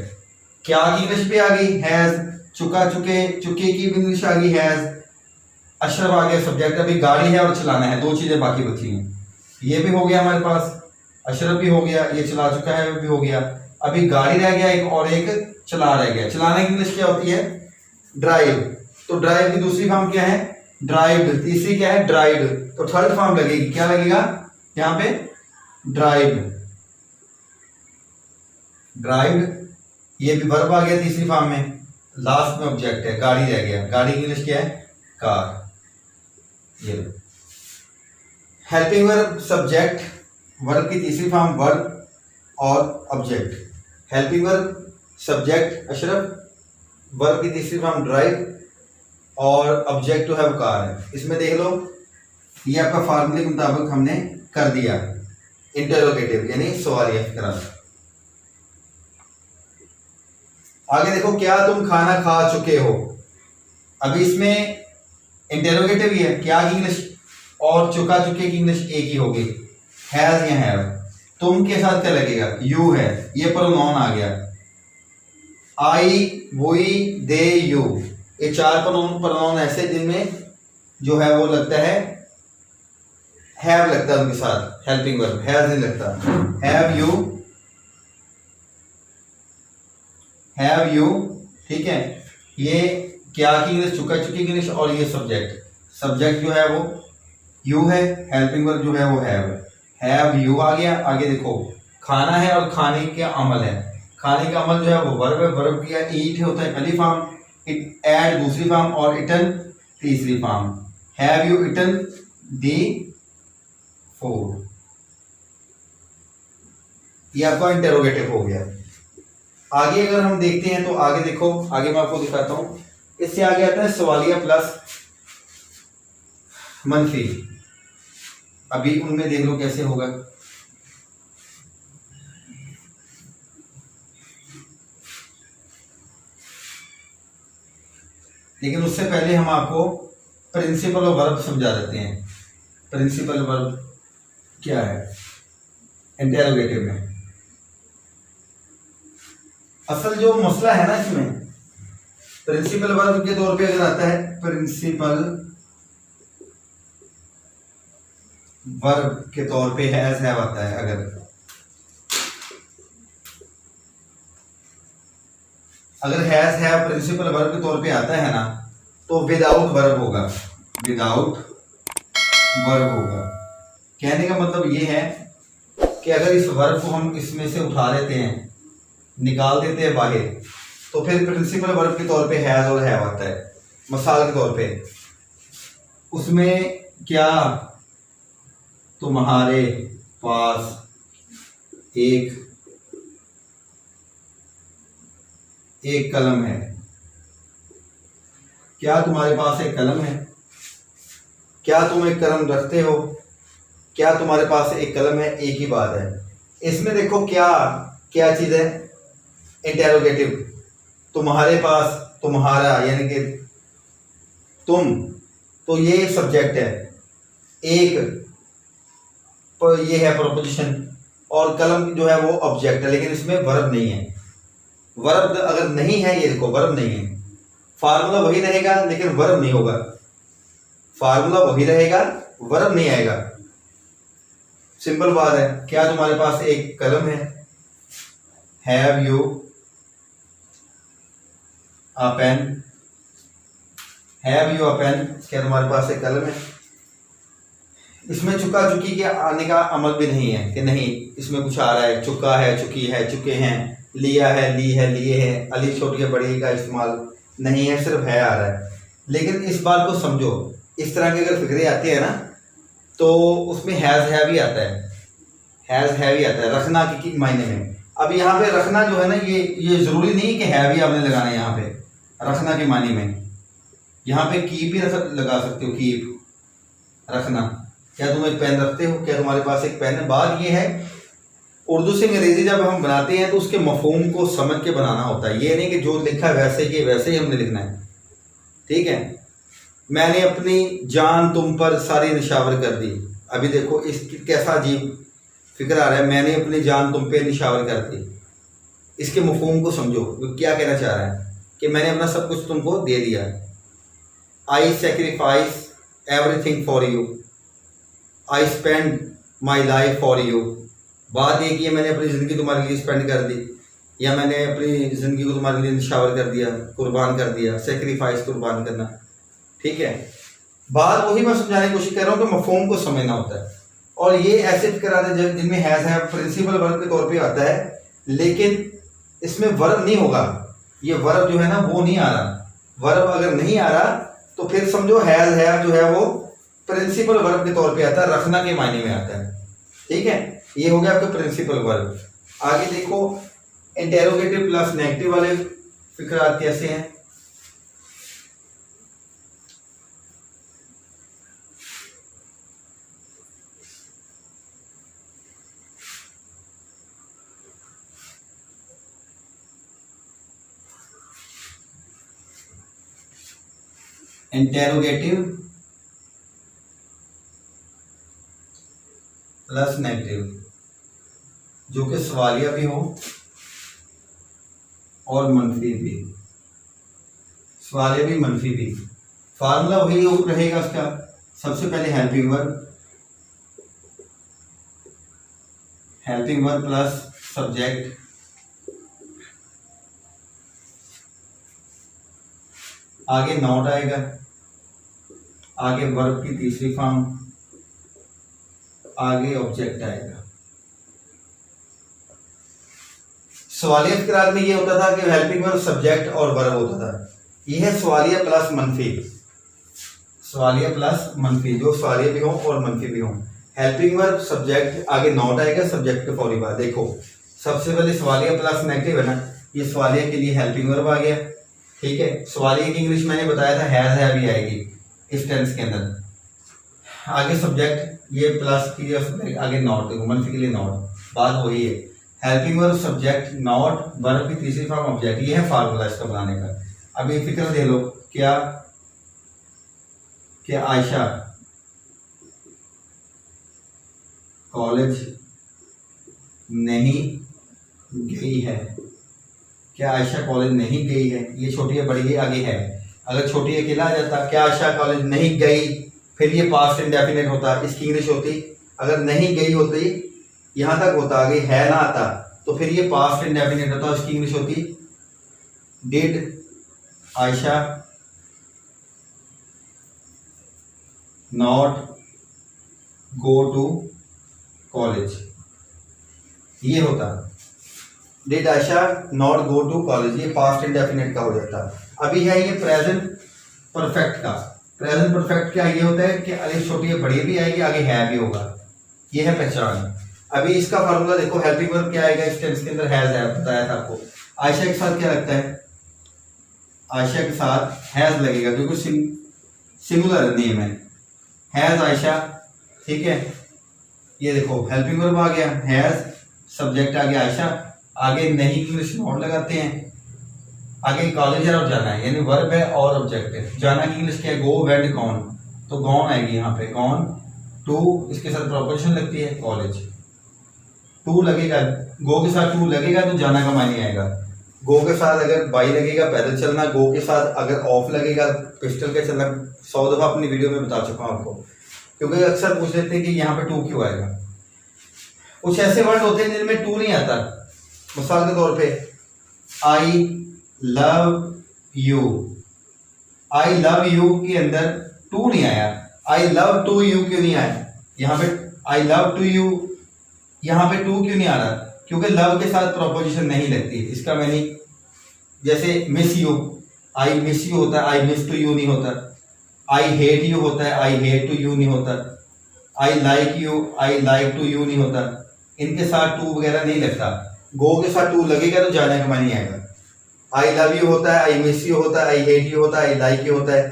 क्या की इंग्लिश भी आ गई हैज, चुका चुके चुके की भी इंग्लिश आ गई हैज, अशरफ आ गया सब्जेक्ट। अभी गाड़ी है और चलाना है, दो चीजें बाकी बची हैं। ये भी हो गया हमारे पास, अशरफ भी हो गया, ये चला चुका है भी हो गया। अभी गाड़ी रह गया एक और एक चला रह गया। चलाने की इंग्लिश क्या होती है ड्राइव, तो ड्राइव की दूसरी फॉर्म क्या है ड्राइव्ड, तीसरी क्या है ड्राइव्ड, तो थर्ड फॉर्म लगेगी, क्या लगेगा यहाँ पे ड्राइव्ड, ड्राइव्ड। ये भी वर्ब आ गया तीसरी फॉर्म में, लास्ट में ऑब्जेक्ट है, गाड़ी रह गया, गाड़ी की इंग्लिश क्या है कार। ये हेल्पिंग वर्ब सब्जेक्ट, वर्ब की तीसरी फॉर्म वर्ब और object. Helping verb subject Ashraf, verb की तीसरी फॉर्म ड्राइव और ऑब्जेक्ट जो है वो कार है। इसमें देख लो ये आपका फार्मूले के मुताबिक हमने कर दिया इंटरोगेटिव यानी सवालिया फिक्रा। आगे देखो क्या तुम खाना खा चुके हो, अभी इसमें इंटरोगेटिव ही है, क्या की इंग्लिश और चुका चुके की इंग्लिश एक ही होगी, हैज या हैव। तुम के साथ क्या लगेगा यू है, ये प्रोनाउन आ गया, आई वी दे यू, ये चार प्रोनाउन ऐसे जिनमें जो है वो लगता है हैव लगता है उनके साथ, हेल्पिंग वर्ब हैज नहीं लगता। हैव यू, ठीक है। ये क्या की इंग्लिश चुका चुकी की इंग्लिश और ये सब्जेक्ट जो है वो यू है, हेल्पिंग वर्ब जो है वो हैव यू आ गया। आगे देखो खाना है और खाने का अमल है, खाने का अमल जो है वो वर्ब है, वर्ब की ईट होता है पहली फॉर्म, इट एड दूसरी फॉर्म और इटन तीसरी form. Have you eaten the food, ये आपका इंटरोगेटिव हो गया। आगे अगर हम देखते हैं तो आगे देखो, आगे मैं आपको दिखाता हूं, इससे आगे आता है सवालिया प्लस मनफी। अभी उनमें देख लो कैसे होगा। लेकिन उससे पहले हम आपको प्रिंसिपल ऑफ वर्ब समझा देते हैं। प्रिंसिपल वर्ब क्या है इंटरोगेटिव में। असल जो मसला है ना इसमें, प्रिंसिपल वर्ब के तौर पे अगर आता है प्रिंसिपल वर्ब के तौर पे हैज हैव आता है, अगर हैज हैव प्रिंसिपल वर्ब के तौर पे आता है ना तो विदाउट वर्ब होगा, विदाउट वर्ब होगा। कहने का मतलब ये है कि अगर इस वर्ब को हम इसमें से उठा लेते हैं, निकाल देते हैं बाहर, तो फिर प्रिंसिपल वर्ब के तौर पे हैज और हैव आता है। मिसाल के तौर पे उसमें क्या तुम्हारे पास एक कलम है, क्या तुम्हारे पास एक कलम है, क्या तुम एक कलम रखते हो, क्या तुम्हारे पास एक कलम है, एक ही बात है। इसमें देखो क्या क्या चीज है, इंटेरोगेटिव। तुम्हारे पास, तुम्हारा यानी कि तुम, तो ये सब्जेक्ट है, एक ये है प्रोपोजिशन, और कलम जो है वो ऑब्जेक्ट है, लेकिन इसमें वर्ब नहीं है। वर्ब अगर नहीं है, ये देखो वर्ब नहीं है, फार्मूला वही रहेगा लेकिन वर्ब नहीं होगा, फार्मूला वही रहेगा वर्ब नहीं आएगा। सिंपल बात है। क्या तुम्हारे पास एक कलम है, have you a pen, have you a pen, क्या तुम्हारे पास एक कलम है। इसमें चुका चुकी के आने का अमल भी नहीं है कि नहीं इसमें कुछ आ रहा है, चुका है, चुकी है, चुके हैं, लिया है, ली है, लिए हैं, अली छोटी बड़ी का इस्तेमाल नहीं है, सिर्फ है आ रहा है। लेकिन इस बात को समझो, इस तरह की अगर फिक्रें आती है ना तो उसमें हैज़ है भी आता है, हैज़ है भी आता है रखना की मायने में। अब यहाँ पे रखना जो है ना, ये जरूरी नहीं कि है भी आपने लगाना है यहाँ पे रखना के मायने में। यहाँ पे कीप भी लगा सकते हो, कीप रखना। क्या तुम एक पेन रखते हो, क्या तुम्हारे पास एक पेन है। बात ये है उर्दू से अंग्रेजी जब हम बनाते हैं तो उसके मफहूम को समझ के बनाना होता है, ये नहीं कि जो लिखा है वैसे ही वैसे ही हमने लिखना है। ठीक है, मैंने अपनी जान तुम पर सारी निशावर कर दी। अभी देखो इसकी कैसा अजीब फिक्र आ रहा है, मैंने अपनी जान तुम पे निशावर कर दी। इसके मफहूम को समझो, वो क्या कहना चाह रहा है कि मैंने अपना सब कुछ तुमको दे दिया। I sacrifice everything for you, I spend my life for you. बात एक ही है, मैंने अपनी ज़िंदगी तुम्हारे लिए स्पेंड कर दी, या मैंने अपनी ज़िंदगी को तुम्हारे लिए निशावर कर दिया, कुर्बान कर दिया। सेक्रीफाइस कुर्बान करना, ठीक है। बात वही मैं समझाने की कोशिश कर रहा हूँ कि मफहूम को समझना होता है। और ये ऐसे फिक्र आते हैं जिनमें हैज़ है प्रिंसिपल वर्ब के तौर पे आता है, लेकिन इसमें वर्ब नहीं होगा। ये वर्ब जो है ना वो नहीं आ रहा। वर्ब अगर नहीं आ रहा तो फिर समझो हैज़ है जो है वो प्रिंसिपल वर्ब के तौर पे आता है, रखना के मायने में आता है। ठीक है, ये हो गया आपका प्रिंसिपल वर्ब। आगे देखो इंटेरोगेटिव प्लस नेगेटिव वाले फिक्रात कैसे हैं। इंटेरोगेटिव प्लस नेगेटिव, जो कि सवालिया भी हो और मनफी भी, सवालिया भी मनफी भी। फार्मूला वही रहेगा उसका। सबसे पहले हेल्पिंग वर्ब प्लस सब्जेक्ट, आगे नॉट आएगा, आगे वर्ब की तीसरी फॉर्म, आगे ऑब्जेक्ट आएगा। सवालिया फिक्रात में ये होता था कि हेल्पिंग वर्ब सब्जेक्ट और वर्ब होता था। ये है सवालिया प्लस मनफी, सवालिया प्लस मनफी, जो सवालिया भी हो और मनफी भी हो। हेल्पिंग वर्ब सब्जेक्ट, आगे नॉट आएगा, सब्जेक्ट के फौरी बाद। देखो सबसे पहले सवालिया प्लस नेगेटिव है ना, ये सवालिया के लिए हेल्पिंग वर्ब आ गया। ठीक है, सवालिया की इंग्लिश मैंने बताया था हैज़ भी आएगी इस टेंस के अंदर। आगे सब्जेक्ट, ये प्लस की आगे नॉट, देखो मनफी के लिए नॉट, बात वही है। Helping verb subject not, verb की तीसरी फॉर्म ऑब्जेक्ट, ये है फार्मूला इसका बनाने का। अब ये फिक्र दे लो, क्या आयशा कॉलेज नहीं गई है। क्या आयशा कॉलेज नहीं गई है, ये छोटी है बड़ी है, आगे है। अगर छोटी अकेला आ जाता, क्या आयशा कॉलेज नहीं गई, फिर ये पास्ट इंडेफिनिट होता, इसकी इंग्लिश होती। अगर नहीं गई होती यहां तक होता, आगे है ना आता, तो फिर ये पास्ट इंडेफिनिट होता, इसकी इंग्लिश होती did Ayesha not go to college, ये होता did Ayesha not go to college, ये पास्ट इंडेफिनिट का हो जाता। अभी है ये प्रेजेंट परफेक्ट का। प्रेजेंट परफेक्ट क्या ये होता है कि अलिफ छोटी है बड़ी भी आएगी, आगे है भी होगा, ये है पहचान। अभी इसका फार्मूला देखो, हेल्पिंग वर्ब क्या आएगा इस टेंस के अंदर, हैज है, बताया था आपको। आयशा के साथ क्या लगता है, आयशा के साथ हैज लगेगा क्योंकि सिंगुलर नेम है, हैज आयशा, ठीक है। ये देखो हेल्पिंग वर्ब आ गया, हैज, सब्जेक्ट आ गया आयशा, आगे नहीं इंग्लिश नॉट लगाते हैं, आगे कॉलेज है और जाना है, यानी वर्ब है और ऑब्जेक्ट है। जाना की इंग्लिश क्या है, गो, वेंट, गॉन, तो गॉन आएगी यहाँ पे, गॉन टू, इसके साथ प्रोपोजिशन लगती है कॉलेज, टू लगेगा, गो के साथ टू लगेगा तो जाना का मायने आएगा। गो के साथ अगर बाई लगेगा पैदल चलना, गो के साथ अगर ऑफ लगेगा पिस्टल के चलना। 100 दफा अपनी वीडियो में बता चुका हूँ आपको, क्योंकि अक्सर पूछ लेते हैं कि यहाँ पे टू क्यों आएगा। कुछ ऐसे वर्ड होते हैं जिनमें टू नहीं आता, मिसाल के तौर पे I love you, I love you के अंदर टू नहीं आया, आई लव टू यू क्यों नहीं आया, यहाँ पे आई लव टू यू, यहाँ पे टू क्यों नहीं आ रहा, क्योंकि लव के साथ प्रोपोजिशन नहीं लगती। इसका मैंने जैसे miss you, I miss you होता है, आई मिस टू यू नहीं होता, आई हेट यू होता है, आई हेट टू यू नहीं होता, I like you, I like to you नहीं होता, इनके साथ टू वगैरह नहीं लगता। गो के साथ टू लगेगा तो जाने का मानी आएगा। आई लव यू होता है, आई मिस यू होता है, आई हेट यू होता है, आई लाइक यू होता है,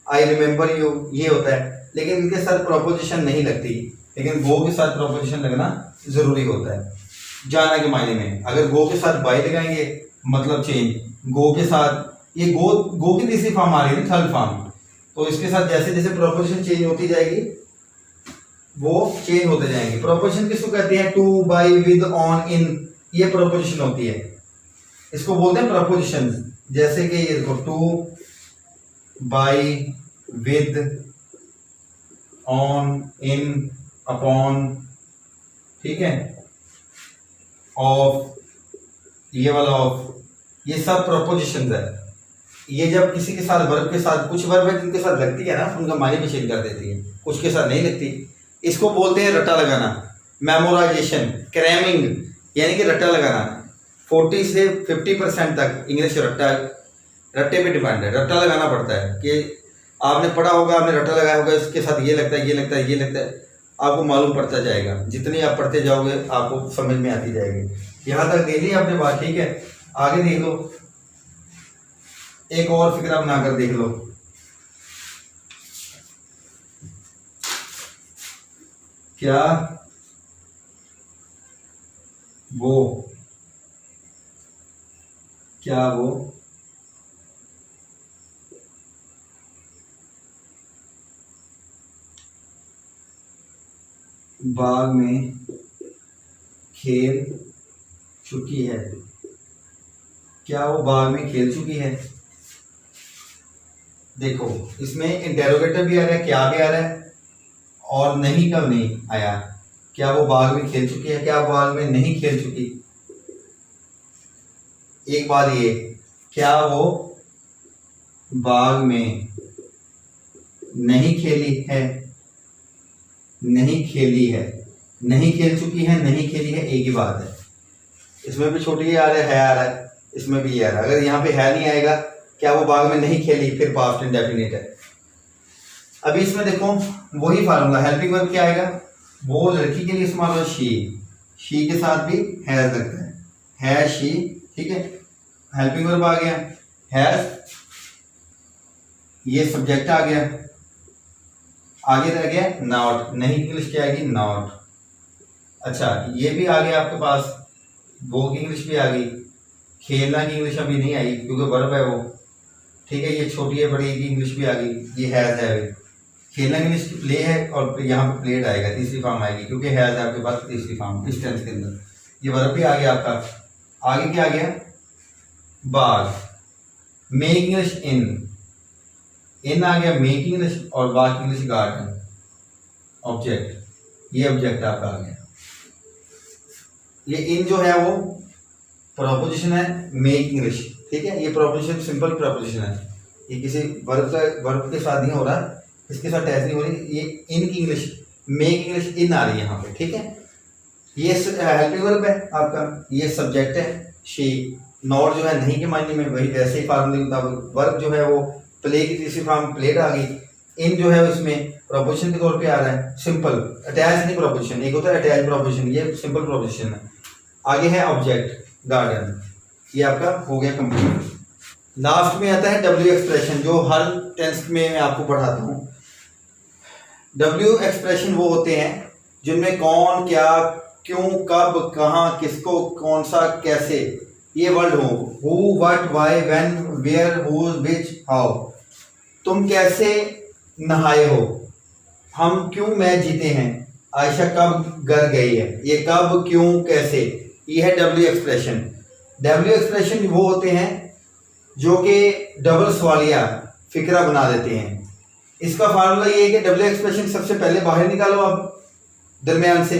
आई रिमेम्बर यू ये होता है, लेकिन इनके साथ प्रोपोजिशन नहीं लगती। लेकिन गो के साथ प्रोपोजिशन लगना जरूरी होता है जाना के मायने में। अगर गो के साथ बाई लगाएंगे मतलब चेंज, गो के साथ ये गो की तीसरी फॉर्म आ रही है, थर्ड फॉर्म, तो इसके साथ जैसे जैसे प्रोपोजिशन चेंज होती जाएगी वो चेंज होते जाएंगे। प्रोपोजिशन किसको कहते हैं, टू, बाई, विद, ऑन, इन, ये प्रोपोजिशन होती है, इसको बोलते हैं प्रोपोजिशन। जैसे कि ये देखो to, by, with, on, in, upon, ठीक है, ऑफ, ये वाला ऑफ, ये सब प्रोपोजिशंस है। ये जब किसी के साथ वर्ब के साथ, कुछ वर्ब है जिनके साथ लगती है ना उनका मायने भी चेंज कर देती है, कुछ के साथ नहीं लगती। इसको बोलते हैं रट्टा लगाना, मेमोराइजेशन, क्रैमिंग, यानी कि रट्टा लगाना। 40 से 50% तक इंग्लिश रट्टे पे डिपेंड है, रट्टा लगाना पड़ता है कि आपने पढ़ा होगा, आपने रट्टा लगाया होगा, इसके साथ ये लगता है, ये लगता है, ये लगता है, आपको मालूम पड़ता जाएगा। जितनी आप पढ़ते जाओगे आपको समझ में आती जाएगी। यहाँ तक देख ली आपने बात, ठीक है। आगे देख लो, एक और फिक्रा बनाकर देख लो। क्या वो, क्या वो बाग में खेल चुकी है, क्या वो बाग में खेल चुकी है। देखो इसमें इंटेरोगेटिव भी आ रहा है, क्या भी आ रहा है, और नहीं कब नहीं आया। क्या वो बाग में खेल चुकी है, क्या बाग में नहीं खेल चुकी। एक बात ये, क्या वो बाग में नहीं खेली है, नहीं खेली है, नहीं खेल चुकी है, नहीं खेली है, एक ही बात है। इसमें भी छोटी ये आ रहा है आ रहा है, इसमें भी ये आ रहा है। अगर यहाँ पे है नहीं आएगा, क्या वो बाग में नहीं खेली, फिर पास्ट इंडेफिनिट है। अभी इसमें देखो वही फार्मूला, हेल्पिंग वर्ब क्या आएगा, वो लड़की के लिए इस्तेमाल हो, शी के साथ भी हैज लगता है शी, ठीक है। हेल्पिंग वर्ब आ गया हैज, ये सब्जेक्ट आ गया, आगे रह गया नॉट, नहीं इंग्लिश क्या आएगी, नॉट। अच्छा ये भी आ गया आपके पास, वो की इंग्लिश भी आ गई। खेलना की इंग्लिश अभी नहीं आई क्योंकि वर्ब है वो, ठीक है। ये छोटी है बड़ी की इंग्लिश भी आ गई, ये हैज है अभी। खेलना की इंग्लिश प्ले है और यहाँ पे प्लेड आएगा, तीसरी फॉर्म आएगी क्योंकि हैज है आपके पास तीसरी फॉर्म इस टेंस के अंदर। ये वर्ब भी आ गया आपका। आगे क्या आ गया, बाग, मेक इंग्लिश इन आ गया, मेक इंग्लिश, और बाग इंग्लिश गार्डन, ऑब्जेक्ट, ये ऑब्जेक्ट आपका आ गया। ये इन जो है वो प्रोपोजिशन है, मेक इंग्लिश, ठीक है। ये प्रोपोजिशन सिंपल प्रोपोजिशन है, ये किसी वर्ब के साथ नहीं हो रहा, इसके साथ टैच नहीं हो रही। ये इन की इंग्लिश, मेक इंग्लिश इन आ रही है यहाँ पे, ठीक है। ये हेल्पिंग वर्ब है आपका, ये सब्जेक्ट है शी, नॉट जो है नहीं के मायने में, वही वैसे ही फार्मूले के मुताबिक। वर्ब जो है वो प्ले की तीसरी फॉर्म प्लेड आ गई। इन जो है उसमें प्रोपोजिशन के तौर पे आ रहा है, सिंपल अटैच नहीं प्रोपोजिशन, एक होता है अटैच प्रोपोजिशन, ये सिंपल प्रोपोजिशन है। आगे है ऑब्जेक्ट गार्डन, ये आपका हो गया कंप्लीट। लास्ट में आता है डब्ल्यू एक्सप्रेशन, जो हर टेंस में मैं आपको पढ़ाता हूँ। डब्ल्यू एक्सप्रेशन वो होते हैं जिनमें कौन, क्या, क्यों, कब, कहाँ, किसको, कौन सा, कैसे, ये वर्ड हो। Who, what, why, when, where, whose, which, how. तुम कैसे नहाए हो, हम क्यों मैच जीते हैं, आयशा कब घर गई है। ये कब, क्यों, कैसे, ये है डब्ल्यू एक्सप्रेशन। डब्ल्यू एक्सप्रेशन वो होते हैं जो कि डबल सवालिया फिक्रा बना देते हैं। इसका फार्मूला ये है कि डब्ल्यू एक्सप्रेशन सबसे पहले बाहर निकालो आप दरमियान से,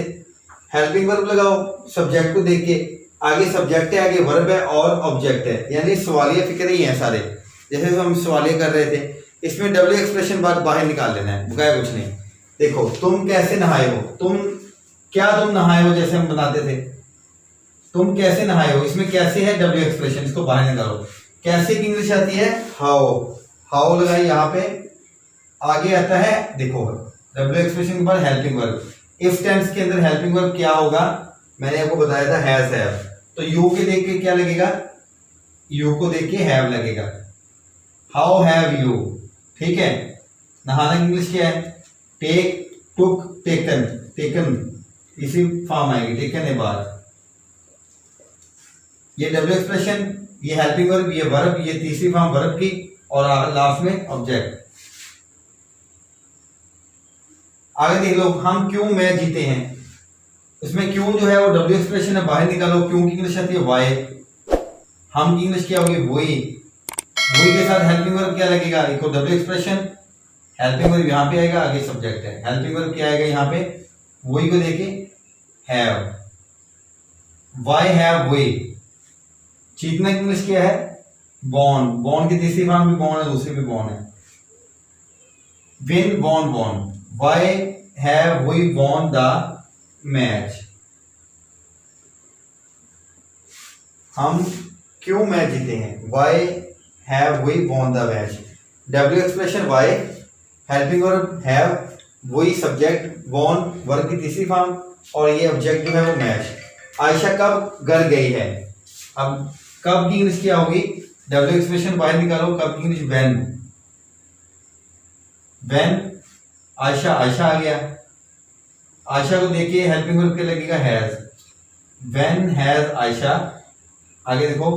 हेल्पिंग वर्ब लगाओ सब्जेक्ट को देख के, आगे सब्जेक्ट है, आगे वर्ब है और ऑब्जेक्ट है, यानी सवालिया फिक्रे ही हैं सारे, जैसे हम सवालिया कर रहे थे। इसमें डब्ल्यू एक्सप्रेशन बाहर निकाल लेना है, बुकाया कुछ नहीं। देखो, तुम कैसे नहाए हो, तुम नहाए हो, जैसे हम बनाते थे, तुम कैसे नहाए हो, इसमें कैसे है डब्ल्यू एक्सप्रेशन, इसको बाहर निकालो। कैसे की इंग्लिश आती है हाउ, हाउ लगाई यहाँ पे। आगे आता है देखो डब्ल्यू एक्सप्रेशन के बाद हेल्पिंग वर्ब। इफ टेंस के अंदर हेल्पिंग वर्ब क्या होगा, मैंने आपको बताया था हैज, हैव। तो यू के देख के क्या लगेगा, यू को देख के हैव लगेगा। हाउ हैव यू, ठीक है। नहाना की इंग्लिश क्या है, टेक, टुक, टेकन, टेकन इसी फॉर्म आएगी, टेकन है बाद। ये डब्ल्यू एक्सप्रेशन, ये हेल्पिंग वर्ब, ये वर्ब, ये तीसरी फॉर्म वर्ब की, और लास्ट में ऑब्जेक्ट। आगे देख लो, हम क्यों मैच जीते हैं, इसमें क्यों जो है वो डब्ल्यू एक्सप्रेशन है, बाहर निकालो। क्यों की इंग्लिश आती है वाई, हम की इंग्लिश क्या होगी वही, वही के साथ हेल्पिंग वर्ब क्या लगेगा, देखो डब्ल्यू एक्सप्रेशन, हेल्पिंग वर्ब यहाँ पे आएगा, आगे सब्जेक्ट है, हेल्पिंग वर्ब क्या आएगा यहाँ पे, वही को देखे हैव, वाई हैव वही। जीतना की इंग्लिश क्या है बॉर्न, बॉर्न की तीसरी फॉर्म भी बॉर्न है, दूसरी भी बॉर्न है। Win, won, won, why have we won the match, हम क्यों मैच जीते हैं, why have we won the match. W expression why, helping verb have, वही सब्जेक्ट, वॉन वर्ब की तीसरी फॉर्म, और ये ऑब्जेक्ट जो है वो मैच। आयशा कब घर गई है, अब कब की इंग्लिश क्या होगी, डब्ल्यू एक्सप्रेशन बाहर निकालो, कब की English when, when Aisha, Aisha आ गया, आयशा को देखिए हेल्पिंग वर्ब क्या लगेगा हैज, व्हेन हैज आयशा। आगे देखो,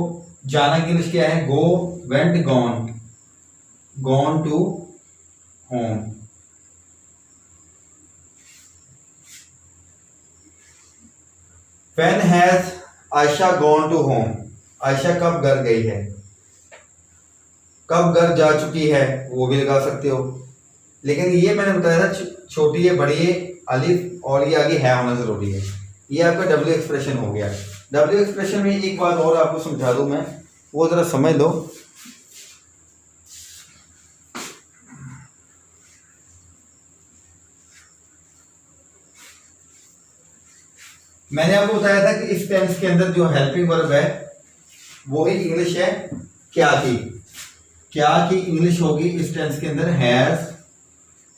जाना की इंग्लिश क्या है go, went, gone, gone to home. When has Aisha gone to home, Aisha कब घर गई है, कब घर जा चुकी है, वो भी लगा सकते हो। लेकिन ये मैंने बताया था छोटी है, बड़ी है, अलिफ और ये आगे है होना जरूरी है। ये आपका डब्ल्यू एक्सप्रेशन हो गया। डब्ल्यू एक्सप्रेशन में एक बात और आपको समझा दूं मैं, वो जरा समझ लो। मैंने आपको बताया था कि इस टेंस के अंदर जो हेल्पिंग वर्ब है वो ही इंग्लिश है क्या की, क्या की इंग्लिश होगी इस टेंस के अंदर हैज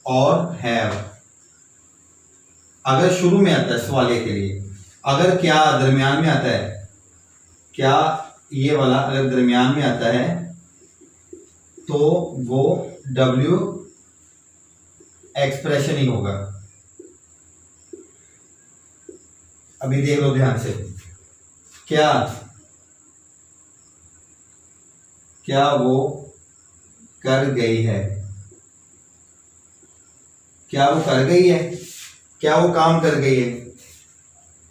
और हैव। अगर शुरू में आता है सवालिया के लिए, अगर क्या दरमियान में आता है, क्या ये वाला अगर दरमियान में आता है तो वो डब्ल्यू एक्सप्रेशन ही होगा। अभी देख लो ध्यान से, क्या, क्या वो कर गई है, क्या वो कर गई है, क्या वो काम कर गई है,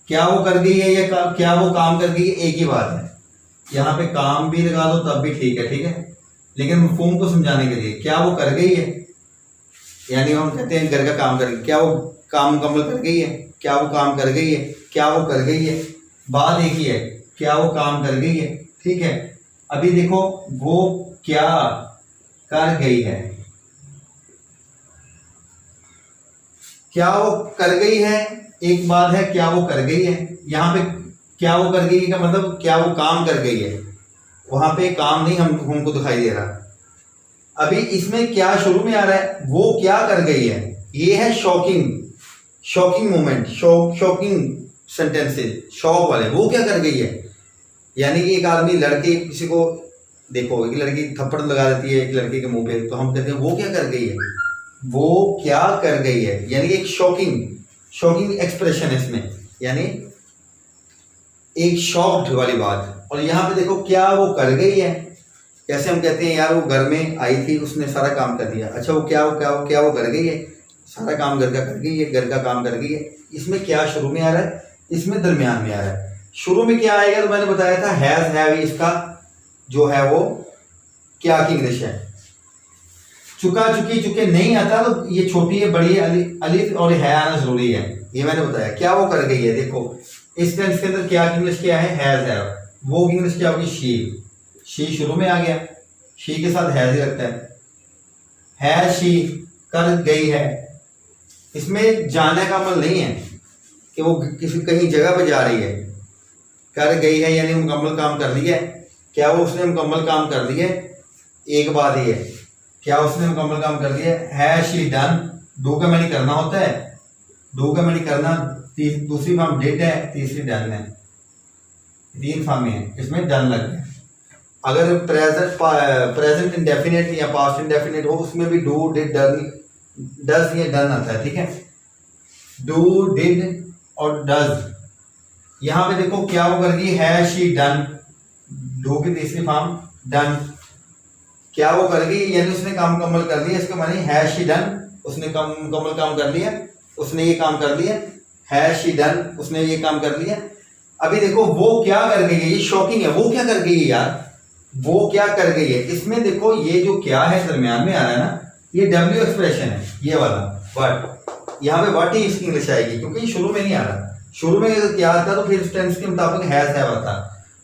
क्या वो कर गई है या क्या वो काम कर गई है, एक ही बात है। यहाँ पे काम भी लगा दो तब भी ठीक है, ठीक है। लेकिन मफहूम को समझाने के लिए क्या वो कर गई है, यानी हम कहते हैं घर का काम कर गई, क्या वो काम मुकम्मल कर गई है, क्या वो काम कर गई है, क्या वो कर गई है, बात एक ही है, क्या वो काम कर गई है, ठीक है। अभी देखो, वो क्या कर गई है, क्या वो कर गई है एक बात है, क्या वो कर गई है। यहाँ पे क्या वो कर गई का मतलब क्या वो काम कर गई है, वहां पे काम नहीं हमको दिखाई दे रहा। अभी इसमें क्या शुरू में आ रहा है, वो क्या कर गई है, ये है shocking moment, shocking sentences, shock वाले। वो क्या कर गई है, यानी कि एक आदमी लड़के किसी को, देखो एक लड़की थप्पड़ लगा देती है एक लड़के के मुंह पे, तो हम कहते हैं वो क्या कर गई है, वो क्या कर गई है, यानी एक शॉकिंग एक्सप्रेशन है इसमें, यानी एक शॉक्ड वाली बात। और यहाँ पे देखो क्या वो कर गई है, कैसे हम कहते हैं यार वो घर में आई थी, उसने सारा काम कर दिया। अच्छा वो क्या वो कर गई है, सारा काम घर का कर गई है, घर का काम कर गई है। इसमें क्या शुरू में आ रहा है, इसमें दरमियान में आ रहा है। शुरू में क्या आएगा, तो मैंने बताया था हैज हैव, इसका जो है वो क्या की इंग्लिश है, चुका चुकी चुके नहीं आता, तो ये छोटी है बड़ी है, अलिफ और है आना जरूरी है, ये मैंने बताया। क्या वो कर गई है, देखो इस टेंस के अंदर क्या की इंग्लिश क्या है, हैज हैव, वो की इंग्लिश क्या होगी, शी शुरू में आ गया, शी के साथ हैज ही लगता है शी कर गई है। इसमें जाने का अमल नहीं है कि वो किसी कहीं जगह पे जा रही है, कर गई है यानी मुकम्मल काम कर लिया है। क्या वो उसने मुकम्मल काम कर लिया है, एक बात ये है, क्या उसने मुकम्मल काम कर लिया है शी डन, डू का मैंने करना होता है, डू का मैंने करना, दूसरी फॉर्म डिड है, तीसरी डन है, 3 फॉर्म है, इसमें डन लग गया। अगर प्रेजेंट इंडेफिनिट या पास्ट इंडेफिनिट हो, उसमें भी डू डिड डन डज या डन आता है, ठीक है, डू डिड और डज। यहां पे देखो क्या वो कर गई है शी डन, डू की तीसरी फॉर्म डन, क्या वो कर गई यानी उसने काम मुकम्मल कर लिया, इसका माने है शी डन, उसने मुकम्मल काम कर लिया, उसने ये काम कर लिया, है शी डन, उसने ये काम कर लिया। अभी देखो वो क्या कर गई है, ये शॉकिंग है, वो क्या कर गई है यार, वो क्या कर गई है। इसमें देखो ये जो क्या है दरमियान में आ रहा है ना, ये डब्ल्यू एक्सप्रेशन है, ये वाला व्हाट, यहाँ पे व्हाट ही इसकी इंग्लिश आएगी, क्योंकि ये शुरू में नहीं आ रहा। शुरू में अगर क्या आता तो फिर टेंस के मुताबिक हैज हैव आता,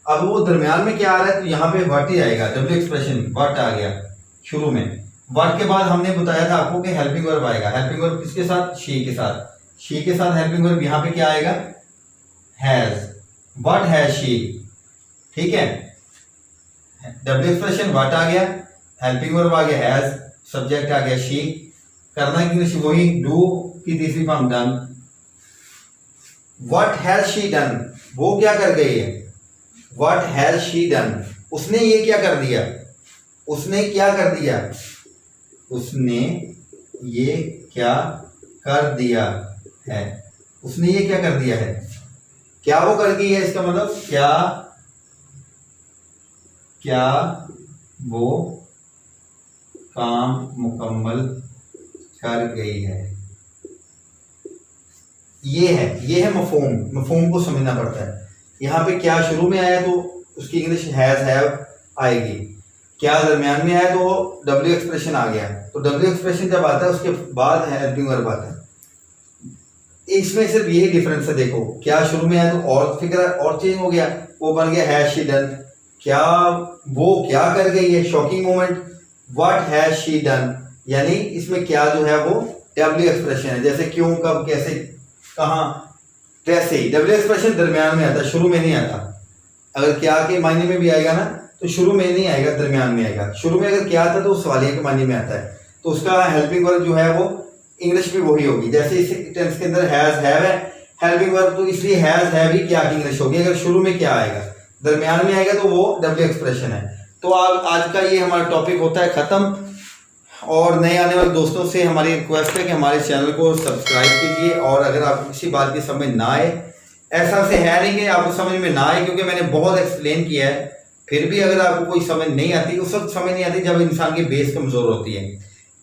अब वो दरमियान में क्या आ रहा है, तो यहाँ पे व्हाट ही आएगा, डब्ल्यू एक्सप्रेशन व्हाट आ गया शुरू में। व्हाट के बाद हमने बताया था आपको कि हेल्पिंग वर्ब आएगा, हेल्पिंग वर्ब किसके साथ, शी के साथ, शी के साथ हेल्पिंग वर्ब यहाँ पे क्या आएगा, हैज, व्हाट हैज शी, ठीक है, डब्ल्यू एक्सप्रेशन व्हाट आ गया, हेल्पिंग वर्ब आ गया हैज, सब्जेक्ट आ गया शी, करना की इंग्लिश वही, डू की तीसरी form done. What has she done, वो क्या कर गई है, व्हाट हैज शी डन, उसने ये क्या कर दिया, उसने क्या कर दिया, उसने ये क्या कर दिया है, उसने ये क्या कर दिया है, क्या वो कर गई है, इसका मतलब क्या वो काम मुकम्मल कर गई है। ये है मफहूम को समझना पड़ता है। यहाँ पे क्या शुरू में आया तो उसकी इंग्लिश हैज हैव आएगी, क्या दरमियान में आया तो डब्ल्यू एक्सप्रेशन आ गया, तो डब्ल्यू एक्सप्रेशन जब आता है उसके बाद हेल्पिंग वर्ब आता है। इसमें सिर्फ यही डिफरेंस है, देखो क्या शुरू में आया तो और फिक्र और चेंज हो गया, वो बन गया हैज शी डन, क्या वो क्या कर गई है, shocking moment, what has she done, यानी इसमें क्या जो है वो डब्ल्यू एक्सप्रेशन है, जैसे क्यों कब कैसे कहाँ, वैसे ही डब्ल्यू एक्सप्रेशन दरमियान में आता है, शुरू में नहीं आता। अगर क्या के मायने में भी आएगा ना तो शुरू में नहीं आएगा, दरमियान में आएगा। शुरू में अगर क्या आता तो सवालिया के मायने में आता है, तो उसका हेल्पिंग वर्ब जो है वो इंग्लिश भी वही होगी। जैसे इस टेंस के अंदर हैज हैव है हेल्पिंग वर्ब, तो इसलिए हैज हैव ही क्या की इंग्लिश होगी। अगर शुरू में क्या आएगा, दरमियान में आएगा तो वो डब्ल्यू एक्सप्रेशन है। तो आज का ये हमारा टॉपिक होता है खत्म। और नए आने वाले दोस्तों से हमारी रिक्वेस्ट है कि हमारे चैनल को सब्सक्राइब कीजिए, और अगर आपको किसी बात की समझ ना आए, ऐसा से है नहीं कि आपको समझ में ना आए, क्योंकि मैंने बहुत एक्सप्लेन किया है, फिर भी अगर आपको कोई समझ नहीं आती, उस वक्त समझ नहीं आती जब इंसान की बेस कमज़ोर होती है,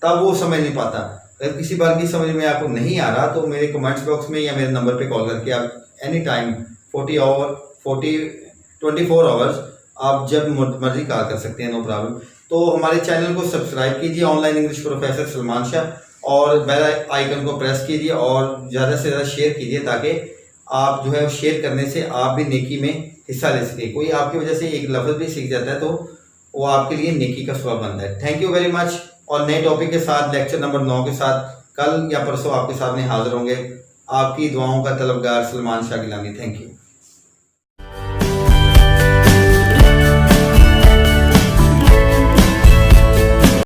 तब वो समझ नहीं पाता। अगर किसी बात की समझ में आपको नहीं आ रहा तो मेरे कमेंट्स बॉक्स में या मेरे नंबर पे कॉल करके आप एनी टाइम 24 आवर्स आप जब मर्जी कॉल कर सकते हैं, नो प्रॉब्लम। तो हमारे चैनल को सब्सक्राइब कीजिए, online English professor Salman Shah, और बेल आइकन को प्रेस कीजिए और ज़्यादा से ज़्यादा शेयर कीजिए, ताकि आप जो है शेयर करने से आप भी नेकी में हिस्सा ले सकें। कोई आपकी वजह से एक लफ्ज़ भी सीख जाता है तो वो आपके लिए नेकी का सबब बनता है। Thank you very much. और नए टॉपिक के साथ लेक्चर नंबर 9 के साथ कल या परसों आपके सामने हाजिर होंगे। आपकी दुआओं का तलबगार सलमान शाह गिलानी। Thank you.